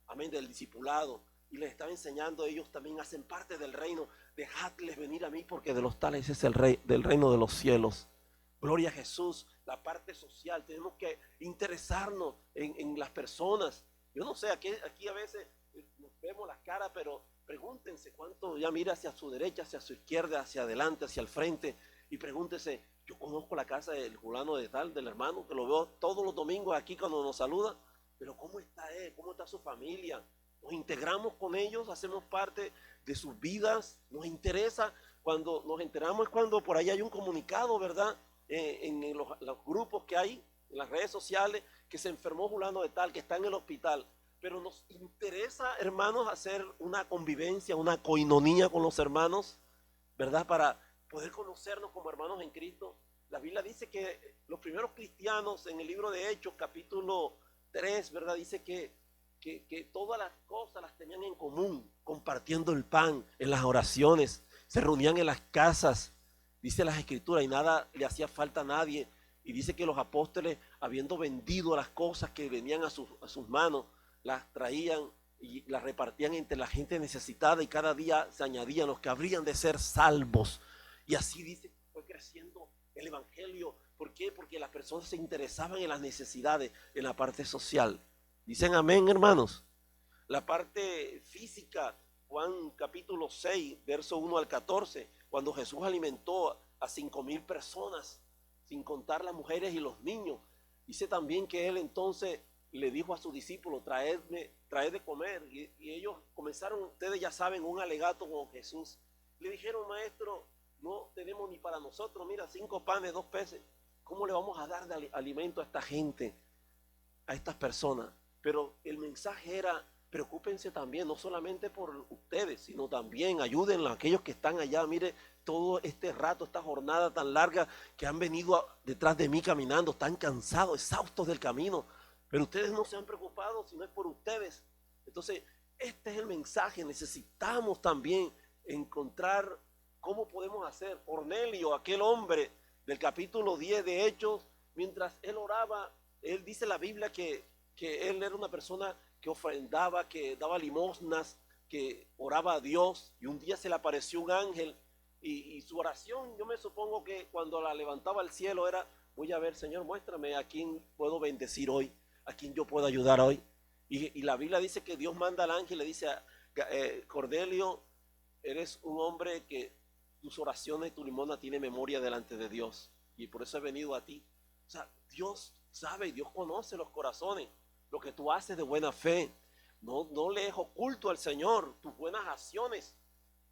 amén, del discipulado, y les estaba enseñando. Ellos también hacen parte del reino, dejadles venir a mí porque de los tales es el rey del reino de los cielos. Gloria a Jesús. La parte social, tenemos que interesarnos en las personas. Yo no sé, aquí a veces nos vemos las caras, pero pregúntense cuánto ya mira hacia su derecha, hacia su izquierda, hacia adelante, hacia el frente, y pregúntense, yo conozco la casa del fulano de tal, del hermano, que lo veo todos los domingos aquí cuando nos saluda, pero ¿cómo está él? ¿Cómo está su familia? Nos integramos con ellos, hacemos parte de sus vidas, nos interesa. Cuando nos enteramos es cuando por ahí hay un comunicado, ¿verdad? En los grupos que hay, en las redes sociales, que se enfermó fulano de tal, que está en el hospital. Pero nos interesa, hermanos, hacer una convivencia, una coinonía con los hermanos, ¿verdad? Para poder conocernos como hermanos en Cristo. La Biblia dice que los primeros cristianos en el libro de Hechos, capítulo 3, ¿verdad? Dice que todas las cosas las tenían en común, compartiendo el pan, en las oraciones, se reunían en las casas, dice las escrituras, y nada le hacía falta a nadie. Y dice que los apóstoles, habiendo vendido las cosas que venían a sus manos, las traían y las repartían entre la gente necesitada, y cada día se añadían los que habrían de ser salvos. Y así dice, fue creciendo el evangelio. ¿Por qué? Porque las personas se interesaban en las necesidades, en la parte social. Dicen amén, hermanos. La parte física, Juan capítulo 6, verso 1 al 14, cuando Jesús alimentó a 5,000 personas, sin contar las mujeres y los niños. Dice también que él entonces le dijo a sus discípulos, traed de comer. Y ellos comenzaron, ustedes ya saben, un alegato con Jesús. Le dijeron, maestro, no tenemos ni para nosotros, mira, 5 panes, 2 peces. ¿Cómo le vamos a dar de alimento a esta gente, a estas personas? Pero el mensaje era, preocúpense también, no solamente por ustedes, sino también ayuden a aquellos que están allá. Mire, todo este rato, esta jornada tan larga que han venido detrás de mí caminando, están cansados, exhaustos del camino, pero ustedes no se han preocupado, sino es por ustedes. Entonces, este es el mensaje. Necesitamos también encontrar cómo podemos hacer. Cornelio, aquel hombre del capítulo 10 de Hechos, mientras él oraba, él dice la Biblia que él era una persona que ofrendaba, que daba limosnas, que oraba a Dios, y un día se le apareció un ángel, y su oración, yo me supongo que cuando la levantaba al cielo era, voy a ver, Señor, muéstrame a quién puedo bendecir hoy, a quién yo puedo ayudar hoy. Y la Biblia dice que Dios manda al ángel y le dice, Cornelio, eres un hombre que tus oraciones, tu limosna tiene memoria delante de Dios, y por eso he venido a ti. O sea, Dios sabe y Dios conoce los corazones, lo que tú haces de buena fe. No le es oculto al Señor tus buenas acciones.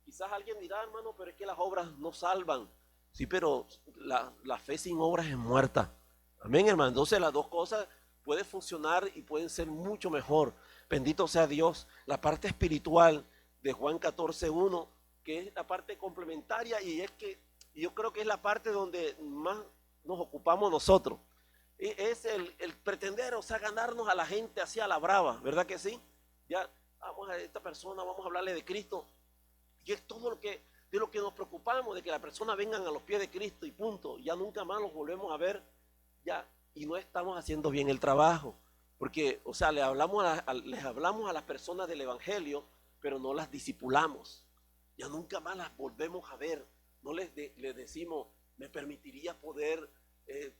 Quizás alguien dirá, hermano, pero es que las obras no salvan. Sí, pero la fe sin obras es muerta. Amén, hermano. Entonces las dos cosas pueden funcionar y pueden ser mucho mejor. Bendito sea Dios. La parte espiritual de Juan 14:1, que es la parte complementaria, y es que yo creo que es la parte donde más nos ocupamos nosotros. Es el pretender, o sea, ganarnos a la gente así a la brava, ¿verdad que sí? Ya, vamos a esta persona, vamos a hablarle de Cristo, y es todo de lo que nos preocupamos, de que la persona vengan a los pies de Cristo y punto. Ya nunca más los volvemos a ver, ya, y no estamos haciendo bien el trabajo, porque, o sea, les hablamos a las personas del evangelio, pero no las discipulamos. Ya nunca más las volvemos a ver. No les decimos, me permitiría poder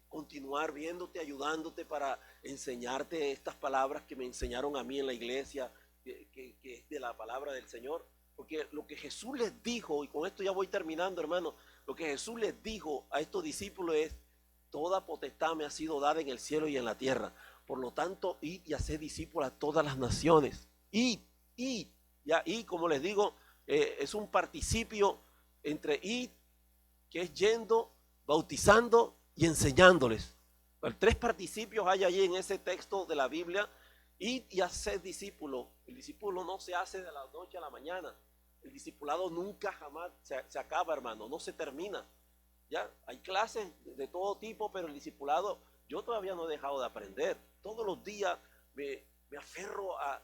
continuar viéndote, ayudándote para enseñarte estas palabras que me enseñaron a mí en la iglesia, que es de la palabra del Señor. Porque lo que Jesús les dijo, y con esto ya voy terminando, hermano, lo que Jesús les dijo a estos discípulos es: toda potestad me ha sido dada en el cielo y en la tierra. Por lo tanto, id y haced discípulos a todas las naciones. Y como les digo, es un participio entre id, que es yendo, bautizando y enseñándoles. Tres participios hay allí en ese texto de la Biblia. Id y haced discípulos. El discípulo no se hace de la noche a la mañana. El discipulado nunca jamás se acaba, hermano, no se termina. Ya hay clases de todo tipo, pero el discipulado yo todavía no he dejado de aprender. Todos los días me aferro a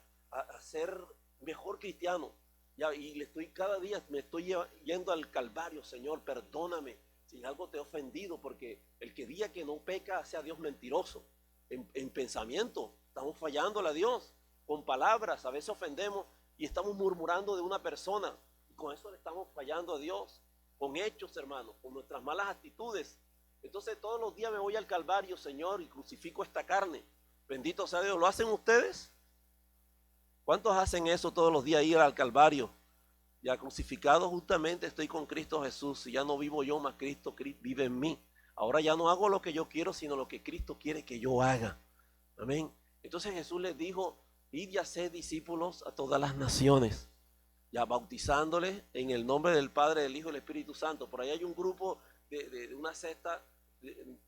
ser mejor cristiano. Ya, y cada día me estoy yendo al Calvario. Señor, perdóname si en algo te he ofendido, porque el que diga que no peca hace a Dios mentiroso. En pensamiento estamos fallándole a Dios, con palabras a veces ofendemos y estamos murmurando de una persona, y con eso le estamos fallando a Dios. Con hechos, hermanos, con nuestras malas actitudes. Entonces todos los días me voy al Calvario, Señor, y crucifico esta carne. Bendito sea Dios. ¿Lo hacen ustedes? ¿Cuántos hacen eso todos los días, ir al Calvario? Ya crucificado justamente estoy con Cristo Jesús, y ya no vivo yo, más Cristo vive en mí. Ahora ya no hago lo que yo quiero, sino lo que Cristo quiere que yo haga. Amén. Entonces Jesús les dijo: id y haced discípulos a todas las naciones, ya bautizándoles en el nombre del Padre, del Hijo y del Espíritu Santo. Por ahí hay un grupo de una secta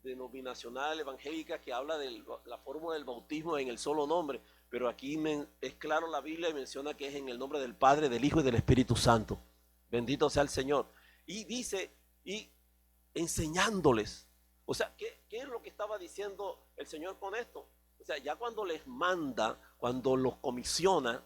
denominacional evangélica que habla de la fórmula del bautismo en el solo nombre, pero aquí es claro la Biblia y menciona que es en el nombre del Padre, del Hijo y del Espíritu Santo. Bendito sea el Señor. Y dice, y enseñándoles. O sea, ¿qué es lo que estaba diciendo el Señor con esto? O sea, ya cuando les manda, cuando los comisiona,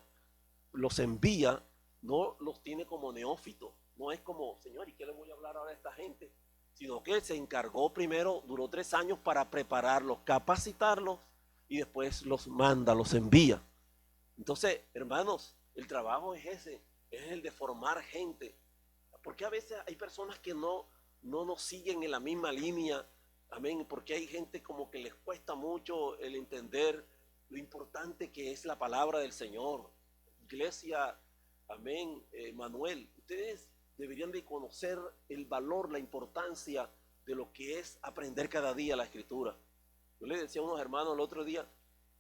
los envía, no los tiene como neófitos. No es como: Señor, ¿y qué le voy a hablar ahora a esta gente? Sino que Él se encargó primero, duró 3 años para prepararlos, capacitarlos, y después los manda, los envía. Entonces, hermanos, el trabajo es ese, es el de formar gente. Porque a veces hay personas que no nos siguen en la misma línea. Amén. Porque hay gente como que les cuesta mucho el entender lo importante que es la palabra del Señor. Iglesia, amén, Manuel, ustedes deberían de conocer el valor, la importancia de lo que es aprender cada día la Escritura. Yo le decía a unos hermanos el otro día: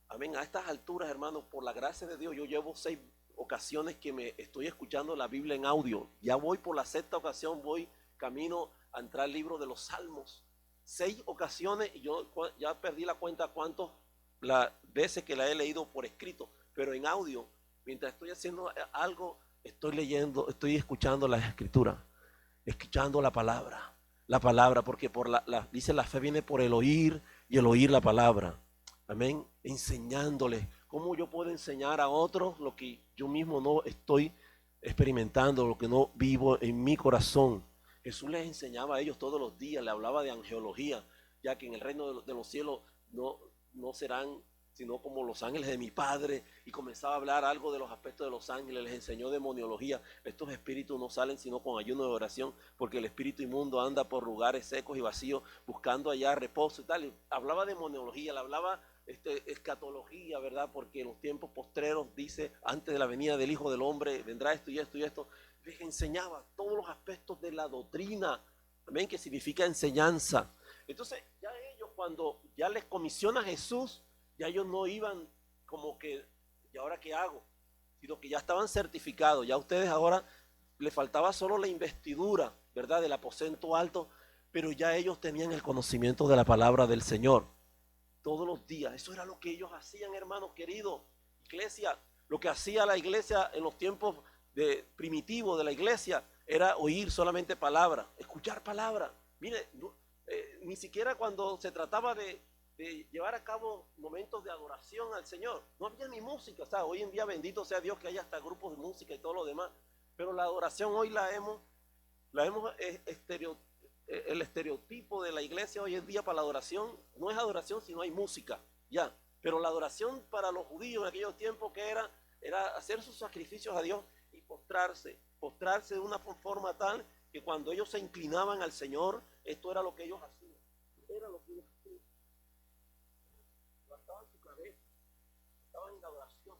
amén, a estas alturas, hermanos, por la gracia de Dios, yo llevo 6 ocasiones que me estoy escuchando la Biblia en audio. Ya voy por la 6ª ocasión, voy camino a entrar al libro de los Salmos. 6 ocasiones, y yo ya perdí la cuenta cuántas las veces que la he leído por escrito, pero en audio, mientras estoy haciendo algo, estoy leyendo, estoy escuchando las Escrituras, escuchando la palabra, porque dice, la fe viene por el oír, y el oír la palabra. Amén. Enseñándoles. ¿Cómo yo puedo enseñar a otros lo que yo mismo no estoy experimentando, lo que no vivo en mi corazón? Jesús les enseñaba a ellos todos los días, le hablaba de angelología, ya que en el reino de los cielos no serán sino como los ángeles de mi Padre, y comenzaba a hablar algo de los aspectos de los ángeles. Les enseñó demoniología. Estos espíritus no salen sino con ayuno de oración, porque el espíritu inmundo anda por lugares secos y vacíos buscando allá reposo y tal. Y hablaba de demoniología, le hablaba escatología, ¿verdad? Porque en los tiempos postreros, dice, antes de la venida del Hijo del Hombre, vendrá esto y esto y esto. Les enseñaba todos los aspectos de la doctrina, amén, que significa enseñanza. Entonces, ya ellos, cuando ya les comisiona Jesús, ya ellos no iban como que, ¿y ahora qué hago? Sino que ya estaban certificados. Ya ustedes ahora les faltaba solo la investidura, ¿verdad? Del aposento alto, pero ya ellos tenían el conocimiento de la palabra del Señor. Todos los días. Eso era lo que ellos hacían, hermanos queridos. Iglesia, lo que hacía la iglesia en los tiempos primitivos de la iglesia era oír solamente palabra, escuchar palabra. Mire, ni siquiera cuando se trataba de llevar a cabo momentos de adoración al Señor, no había ni música. O sea, hoy en día, bendito sea Dios, que hay hasta grupos de música y todo lo demás, pero la adoración hoy el estereotipo de la iglesia hoy en día para la adoración no es adoración si no hay música, ya. Pero la adoración para los judíos en aquellos tiempos, que era hacer sus sacrificios a Dios y postrarse de una forma tal que cuando ellos se inclinaban al Señor, esto era lo que ellos hacían. era lo que iba a hacer. Levantaban su cabeza, estaban en la oración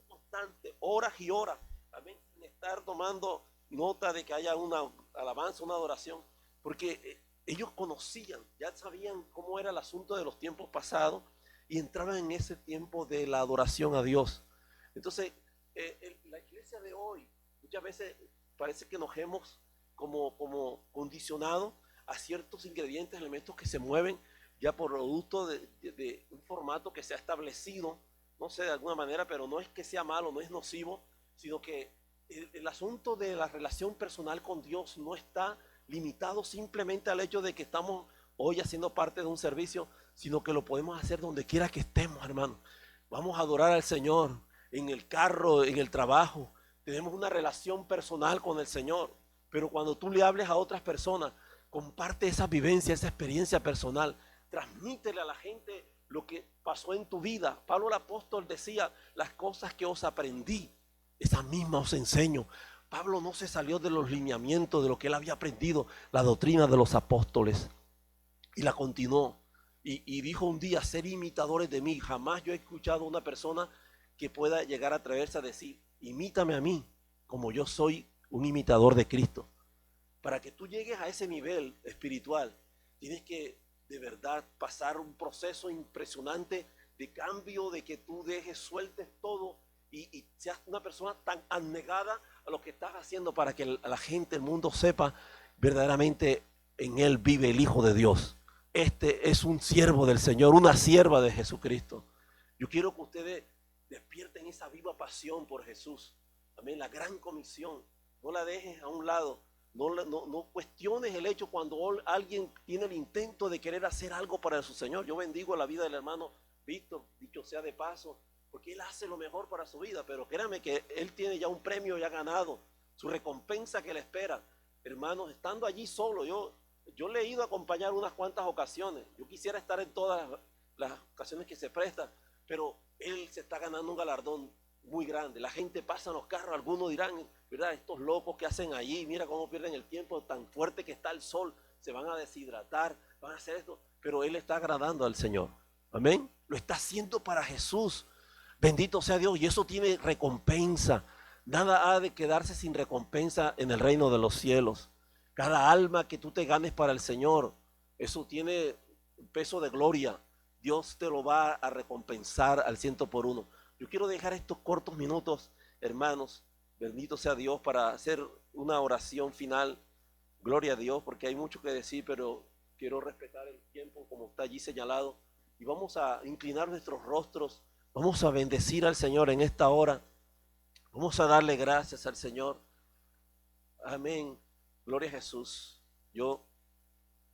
constante, horas y horas, también sin estar tomando nota de que haya una alabanza, una adoración, porque ellos conocían, ya sabían cómo era el asunto de los tiempos pasados y entraban en ese tiempo de la adoración a Dios. Entonces, la iglesia de hoy, muchas veces parece que nos hemos como condicionado a ciertos ingredientes, elementos que se mueven ya por producto de un formato que se ha establecido, no sé, de alguna manera, pero no es que sea malo, no es nocivo, sino que el asunto de la relación personal con Dios no está limitado simplemente al hecho de que estamos hoy haciendo parte de un servicio, sino que lo podemos hacer donde quiera que estemos, hermano. Vamos a adorar al Señor en el carro, en el trabajo. Tenemos una relación personal con el Señor, pero cuando tú le hables a otras personas, comparte esa vivencia, esa experiencia personal, transmítele a la gente lo que pasó en tu vida. Pablo el apóstol decía, las cosas que os aprendí, esas mismas os enseño. Pablo no se salió de los lineamientos de lo que él había aprendido, la doctrina de los apóstoles, y la continuó. Y dijo un día, ser imitadores de mí. Jamás yo he escuchado a una persona que pueda llegar a atreverse a decir, imítame a mí, como yo soy un imitador de Cristo. Para que tú llegues a ese nivel espiritual, tienes que de verdad pasar un proceso impresionante de cambio, de que tú sueltes todo y seas una persona tan abnegada a lo que estás haciendo para que la gente, el mundo sepa verdaderamente en él vive el Hijo de Dios. Este es un siervo del Señor, una sierva de Jesucristo. Yo quiero que ustedes despierten esa viva pasión por Jesús. También la gran comisión, no la dejes a un lado. No cuestiones el hecho cuando alguien tiene el intento de querer hacer algo para su Señor. Yo bendigo la vida del hermano Víctor, dicho sea de paso, porque él hace lo mejor para su vida, pero créame que él tiene ya un premio ya ganado, su recompensa que le espera. Hermanos, estando allí solo, yo le he ido a acompañar unas cuantas ocasiones. Yo quisiera estar en todas las ocasiones que se prestan, pero él se está ganando un galardón muy grande. La gente pasa en los carros, algunos dirán, ¿verdad? Estos locos que hacen allí, mira cómo pierden el tiempo, tan fuerte que está el sol, se van a deshidratar, van a hacer esto, pero él está agradando al Señor. Amén. Lo está haciendo para Jesús. Bendito sea Dios, y eso tiene recompensa. Nada ha de quedarse sin recompensa en el reino de los cielos. Cada alma que tú te ganes para el Señor, eso tiene un peso de gloria. Dios te lo va a recompensar al 100%. Yo quiero dejar estos cortos minutos, hermanos, bendito sea Dios, para hacer una oración final. Gloria a Dios, porque hay mucho que decir, pero quiero respetar el tiempo como está allí señalado. Y vamos a inclinar nuestros rostros, vamos a bendecir al Señor en esta hora. Vamos a darle gracias al Señor. Amén. Gloria a Jesús. Yo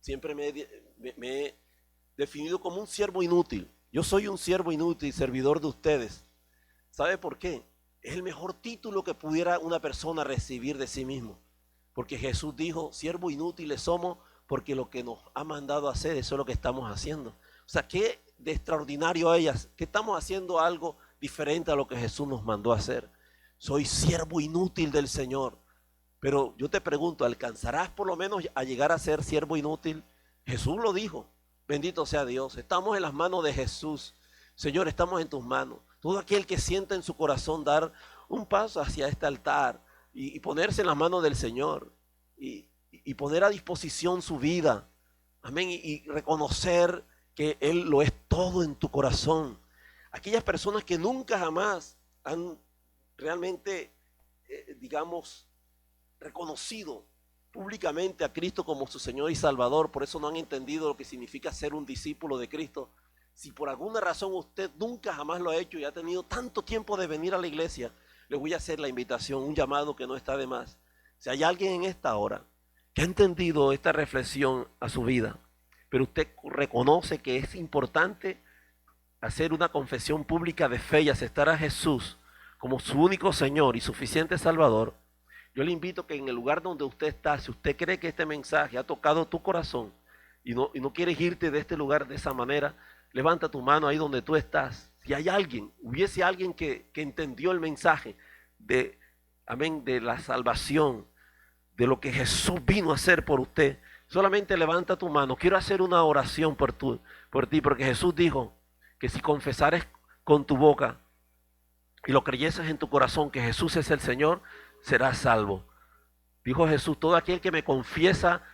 siempre me he definido como un siervo inútil. Yo soy un siervo inútil, servidor de ustedes. ¿Sabe por qué? Es el mejor título que pudiera una persona recibir de sí mismo. Porque Jesús dijo, siervo inútiles somos porque lo que nos ha mandado a hacer, eso es lo que estamos haciendo. O sea, qué de extraordinario a ellas, que estamos haciendo algo diferente a lo que Jesús nos mandó a hacer. Soy siervo inútil del Señor. Pero yo te pregunto, ¿alcanzarás por lo menos a llegar a ser siervo inútil? Jesús lo dijo. Bendito sea Dios. Estamos en las manos de Jesús. Señor, estamos en tus manos. Todo aquel que sienta en su corazón dar un paso hacia este altar y ponerse en las manos del Señor y poner a disposición su vida. Amén. Y reconocer que Él lo es todo en tu corazón. Aquellas personas que nunca jamás han realmente, digamos, reconocido públicamente a Cristo como su Señor y Salvador, por eso no han entendido lo que significa ser un discípulo de Cristo. Si por alguna razón usted nunca jamás lo ha hecho y ha tenido tanto tiempo de venir a la iglesia, le voy a hacer la invitación, un llamado que no está de más. Si hay alguien en esta hora que ha entendido esta reflexión a su vida, pero usted reconoce que es importante hacer una confesión pública de fe y aceptar a Jesús como su único Señor y suficiente Salvador, yo le invito que en el lugar donde usted está, si usted cree que este mensaje ha tocado tu corazón y no quieres irte de este lugar de esa manera, levanta tu mano ahí donde tú estás. Si hay alguien, hubiese alguien que entendió el mensaje amén, de la salvación, de lo que Jesús vino a hacer por usted, Solamente levanta tu mano. Quiero hacer una oración por ti, porque Jesús dijo que si confesares con tu boca y lo creyeses en tu corazón que Jesús es el Señor, serás salvo. Dijo Jesús, todo aquel que me confiesa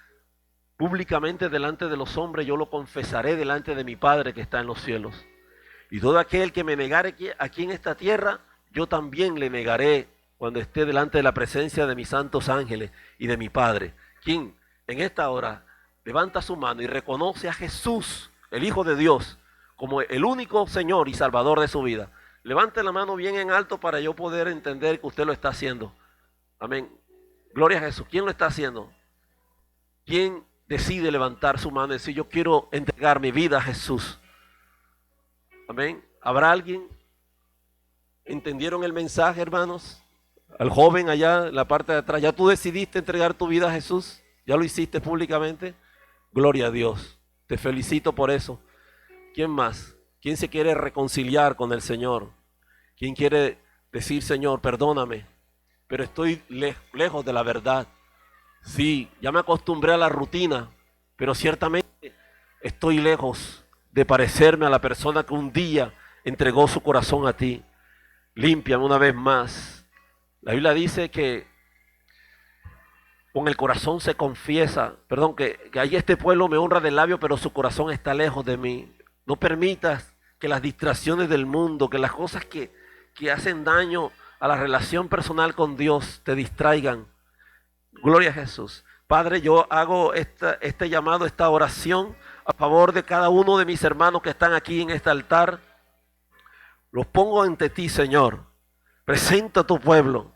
públicamente delante de los hombres, yo lo confesaré delante de mi Padre que está en los cielos. Y todo aquel que me negare aquí en esta tierra, yo también le negaré cuando esté delante de la presencia de mis santos ángeles y de mi Padre. Quien en esta hora levanta su mano y reconoce a Jesús, el Hijo de Dios, como el único Señor y Salvador de su vida. Levante la mano bien en alto para yo poder entender que usted lo está haciendo. Amén. Gloria a Jesús. ¿Quién lo está haciendo? ¿Quién decide levantar su mano y decir, yo quiero entregar mi vida a Jesús? Amén. ¿Habrá alguien? ¿Entendieron el mensaje, hermanos? Al joven allá en la parte de atrás, ¿ya tú decidiste entregar tu vida a Jesús? ¿Ya lo hiciste públicamente? Gloria a Dios. Te felicito por eso. ¿Quién más? ¿Quién se quiere reconciliar con el Señor? ¿Quién quiere decir, Señor, perdóname, pero estoy lejos de la verdad? Sí, ya me acostumbré a la rutina, pero ciertamente estoy lejos de parecerme a la persona que un día entregó su corazón a ti. Límpiame una vez más. La Biblia dice que con el corazón se confiesa, que ahí este pueblo me honra del labio, pero su corazón está lejos de mí. No permitas que las distracciones del mundo, que las cosas que hacen daño a la relación personal con Dios te distraigan. Gloria a Jesús. Padre, yo hago este llamado, esta oración a favor de cada uno de mis hermanos que están aquí en este altar. Los pongo ante ti, Señor. Presenta a tu pueblo,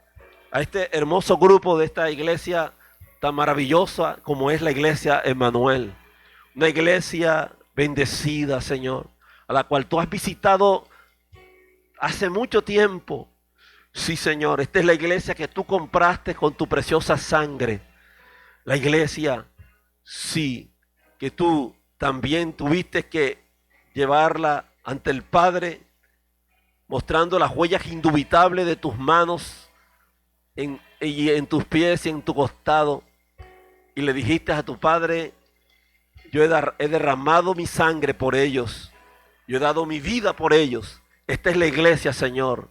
a este hermoso grupo de esta iglesia tan maravillosa como es la iglesia Emmanuel. Una iglesia bendecida, Señor, a la cual tú has visitado hace mucho tiempo. Sí, Señor, esta es la iglesia que tú compraste con tu preciosa sangre. La iglesia, sí, que tú también tuviste que llevarla ante el Padre, mostrando las huellas indubitables de tus manos y en tus pies y en tu costado. Y le dijiste a tu Padre, yo he derramado mi sangre por ellos. Yo he dado mi vida por ellos. Esta es la iglesia, Señor,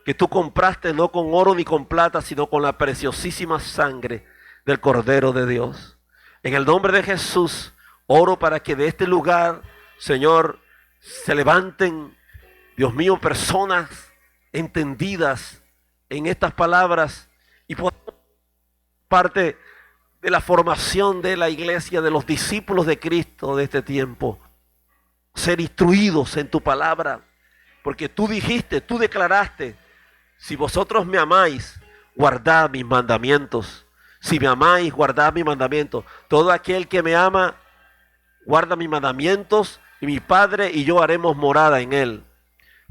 que tú compraste no con oro ni con plata, sino con la preciosísima sangre del Cordero de Dios. En el nombre de Jesús, oro para que de este lugar, Señor, se levanten, Dios mío, personas entendidas en estas palabras y por parte de la formación de la iglesia, de los discípulos de Cristo de este tiempo, ser instruidos en tu palabra, porque tú dijiste, tú declaraste, si vosotros me amáis, guardad mis mandamientos. Si me amáis, guardad mis mandamientos. Todo aquel que me ama, guarda mis mandamientos, y mi Padre y yo haremos morada en él.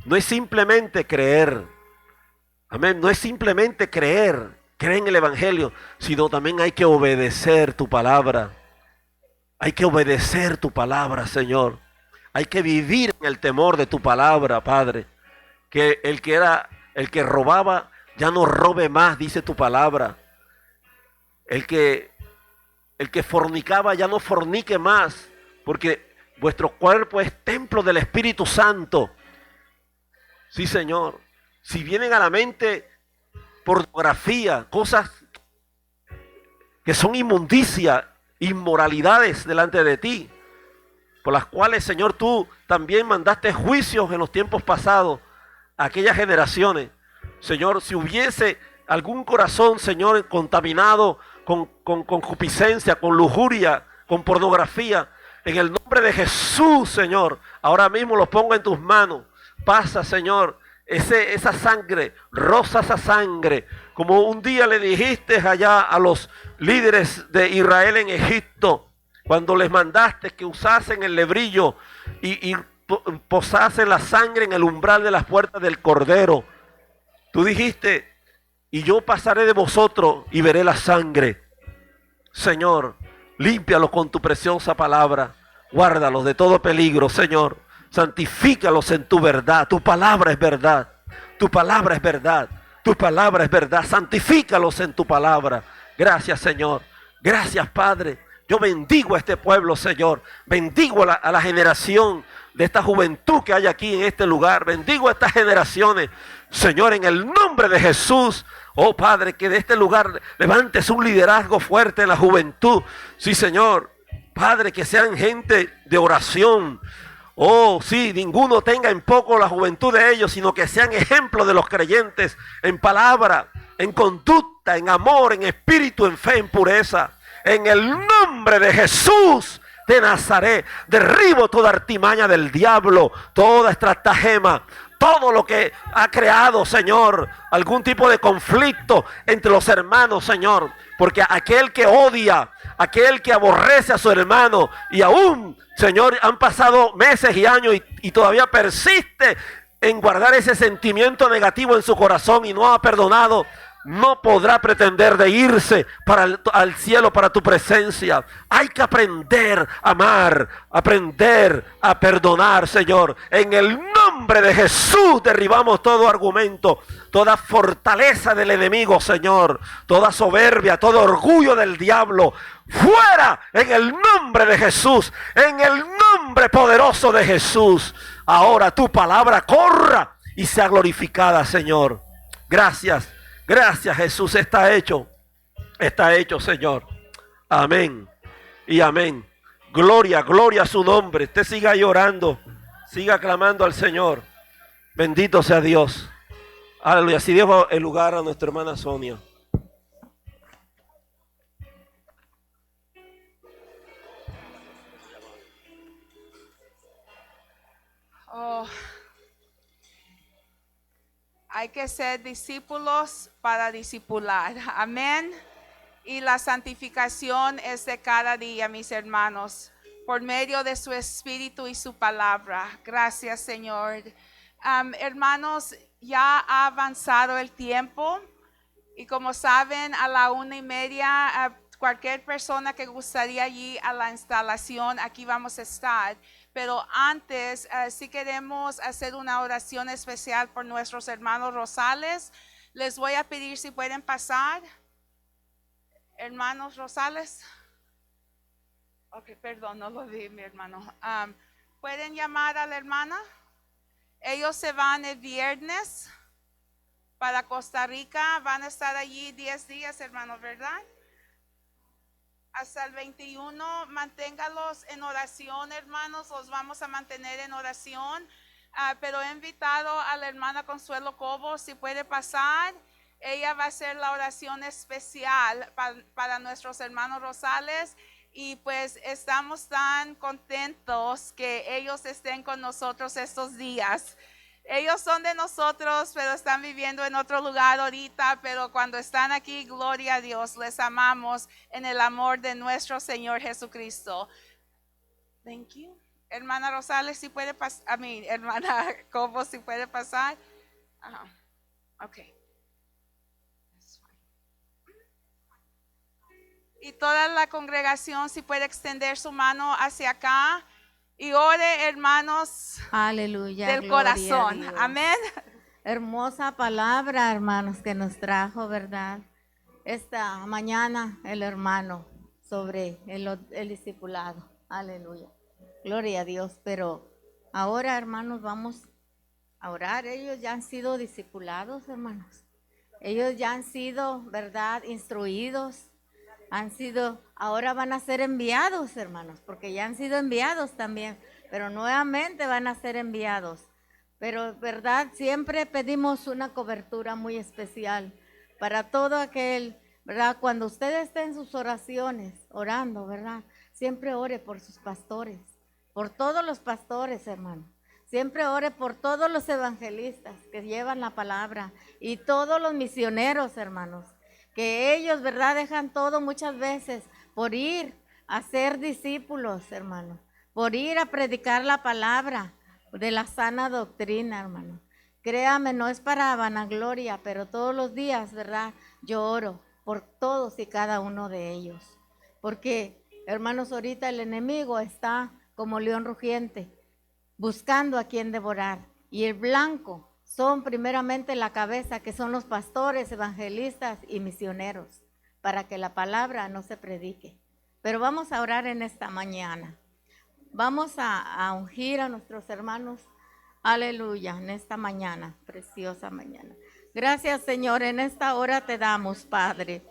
No es simplemente creer, amén, no es simplemente creer en el Evangelio, sino también hay que obedecer tu palabra. Hay que obedecer tu palabra, Señor. Hay que vivir en el temor de tu palabra, Padre. Que el que robaba ya no robe más, dice tu palabra. El que fornicaba ya no fornique más, porque vuestro cuerpo es templo del Espíritu Santo. Sí, Señor. Si vienen a la mente pornografía, cosas que son inmundicia, inmoralidades delante de ti, por las cuales, Señor, tú también mandaste juicios en los tiempos pasados a aquellas generaciones. Señor, si hubiese algún corazón, Señor, contaminado con concupiscencia, con lujuria, con pornografía, en el nombre de Jesús, Señor, ahora mismo lo pongo en tus manos. Pasa, Señor, esa sangre, roza esa sangre, como un día le dijiste allá a los líderes de Israel en Egipto, cuando les mandaste que usasen el lebrillo y posasen la sangre en el umbral de las puertas del Cordero. Tú dijiste, y yo pasaré de vosotros y veré la sangre. Señor, límpialos con tu preciosa palabra, guárdalos de todo peligro, Señor. Santifícalos en tu verdad. Tu palabra es verdad. Tu palabra es verdad. Tu palabra es verdad. Santifícalos en tu palabra. Gracias, Señor. Gracias, Padre. Yo bendigo a este pueblo, Señor. Bendigo a la generación de esta juventud que hay aquí en este lugar. Bendigo a estas generaciones, Señor, en el nombre de Jesús. Oh Padre, que de este lugar levantes un liderazgo fuerte en la juventud. Sí, Señor. Padre, que sean gente de oración. Oh, sí, ninguno tenga en poco la juventud de ellos, sino que sean ejemplos de los creyentes en palabra, en conducta, en amor, en espíritu, en fe, en pureza. En el nombre de Jesús de Nazaret, derribo toda artimaña del diablo, toda estratagema, todo lo que ha creado, Señor, algún tipo de conflicto entre los hermanos, Señor. Porque aquel que odia, aquel que aborrece a su hermano y aún, Señor, han pasado meses y años y todavía persiste en guardar ese sentimiento negativo en su corazón y no ha perdonado, no podrá pretender de irse al cielo para tu presencia. Hay que aprender a amar, aprender a perdonar, Señor. En el nombre de Jesús derribamos todo argumento, toda fortaleza del enemigo, Señor, toda soberbia, todo orgullo del diablo. Fuera en el nombre de Jesús, en el nombre poderoso de Jesús. Ahora tu palabra corra y sea glorificada, Señor. Gracias. Gracias, Jesús, está hecho, Señor. Amén y amén. Gloria, gloria a su nombre. Usted siga llorando, siga clamando al Señor. Bendito sea Dios. Aleluya. Así dejo el lugar a nuestra hermana Sonia. Oh. Hay que ser discípulos para discipular. Amén. Y la santificación es de cada día, mis hermanos, por medio de su espíritu y su palabra. Gracias, Señor. Hermanos, ya ha avanzado el tiempo y como saben, a la 1:30, cualquier persona que gustaría ir a la instalación, aquí vamos a estar. Pero antes, si queremos hacer una oración especial por nuestros hermanos Rosales, les voy a pedir si pueden pasar. Hermanos Rosales. Ok, perdón, no lo vi, mi hermano. ¿Pueden llamar a la hermana? Ellos se van el viernes para Costa Rica. Van a estar allí 10 días, hermanos, ¿verdad? Hasta el 21, manténgalos en oración, hermanos, los vamos a mantener en oración. Pero he invitado a la hermana Consuelo Cobo, si puede pasar. Ella va a hacer la oración especial para nuestros hermanos Rosales. Y pues estamos tan contentos que ellos estén con nosotros estos días. Ellos son de nosotros, pero están viviendo en otro lugar ahorita, pero cuando están aquí, gloria a Dios, les amamos en el amor de nuestro Señor Jesucristo. Thank you. Hermana Rosales, si puede pasar, hermana Cobo, si puede pasar. Ok. Y toda la congregación, si puede extender su mano hacia acá. Y ore, hermanos, aleluya, del corazón. Amén. Hermosa palabra, hermanos, que nos trajo, ¿verdad? Esta mañana el hermano sobre el discipulado. Aleluya. Gloria a Dios. Pero ahora, hermanos, vamos a orar. Ellos ya han sido discipulados, hermanos. Ellos ya han sido, ¿verdad?, instruidos. Ahora van a ser enviados, hermanos, porque ya han sido enviados también, pero nuevamente van a ser enviados. Pero, ¿verdad? Siempre pedimos una cobertura muy especial para todo aquel, ¿verdad? Cuando usted esté en sus oraciones, orando, ¿verdad? Siempre ore por sus pastores, por todos los pastores, hermano. Siempre ore por todos los evangelistas que llevan la palabra y todos los misioneros, hermanos. Que ellos, ¿verdad?, dejan todo muchas veces por ir a ser discípulos, hermano. Por ir a predicar la palabra de la sana doctrina, hermano. Créame, no es para vanagloria, pero todos los días, ¿verdad?, yo oro por todos y cada uno de ellos. Porque, hermanos, ahorita el enemigo está como león rugiente, buscando a quien devorar. Y el blanco son primeramente la cabeza, que son los pastores, evangelistas y misioneros, para que la palabra no se predique. pero vamos a orar en esta mañana. Vamos a ungir a nuestros hermanos, aleluya, en esta mañana, preciosa mañana. Gracias, Señor, en esta hora te damos, Padre,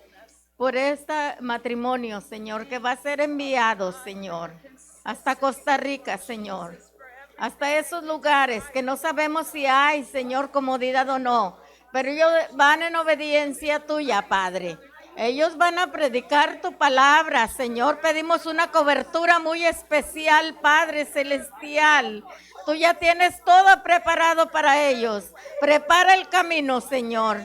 por este matrimonio, Señor, que va a ser enviado, Señor, hasta Costa Rica, Señor, hasta esos lugares que no sabemos si hay, Señor, comodidad o no, pero ellos van en obediencia tuya, Padre. Ellos van a predicar tu palabra, Señor. Pedimos una cobertura muy especial, Padre Celestial. Tú ya tienes todo preparado para ellos. Prepara el camino, Señor.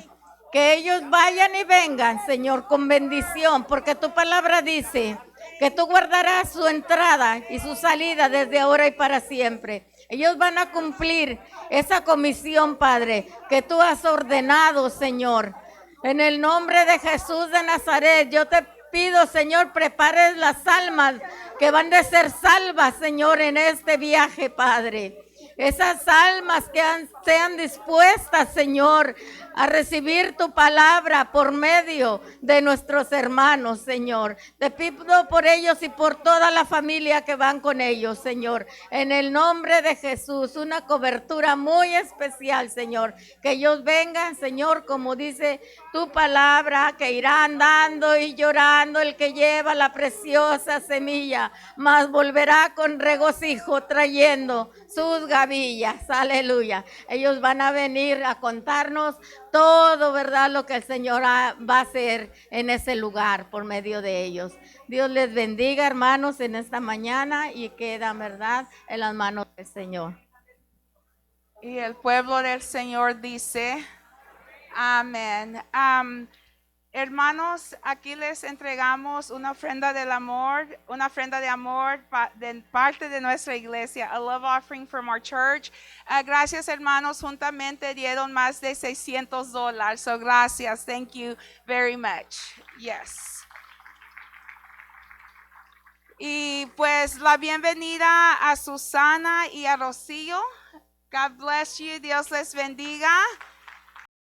Que ellos vayan y vengan, Señor, con bendición, porque tu palabra dice que tú guardarás su entrada y su salida desde ahora y para siempre. Ellos van a cumplir esa comisión, Padre, que tú has ordenado, Señor. En el nombre de Jesús de Nazaret, yo te pido, Señor, prepares las almas que van a ser salvas, Señor, en este viaje, Padre. Esas almas que sean dispuestas, Señor, a recibir tu palabra por medio de nuestros hermanos, Señor. Te pido por ellos y por toda la familia que van con ellos, Señor. En el nombre de Jesús, una cobertura muy especial, Señor. Que ellos vengan, Señor, como dice tu palabra, que irá andando y llorando el que lleva la preciosa semilla, mas volverá con regocijo trayendo sus gavillas. Aleluya. Ellos van a venir a contarnos todo, ¿verdad? Lo que el Señor va a hacer en ese lugar por medio de ellos. Dios les bendiga, hermanos, en esta mañana y queda, ¿verdad?, en las manos del Señor. Y el pueblo del Señor dice, amén. Hermanos, aquí les entregamos una ofrenda del amor, una ofrenda de amor de parte de nuestra iglesia, a love offering from our church. Gracias, hermanos, juntamente dieron más de $600. So gracias, thank you very much. Yes. Y pues la bienvenida a Susana y a Rocío. God bless you. Dios les bendiga.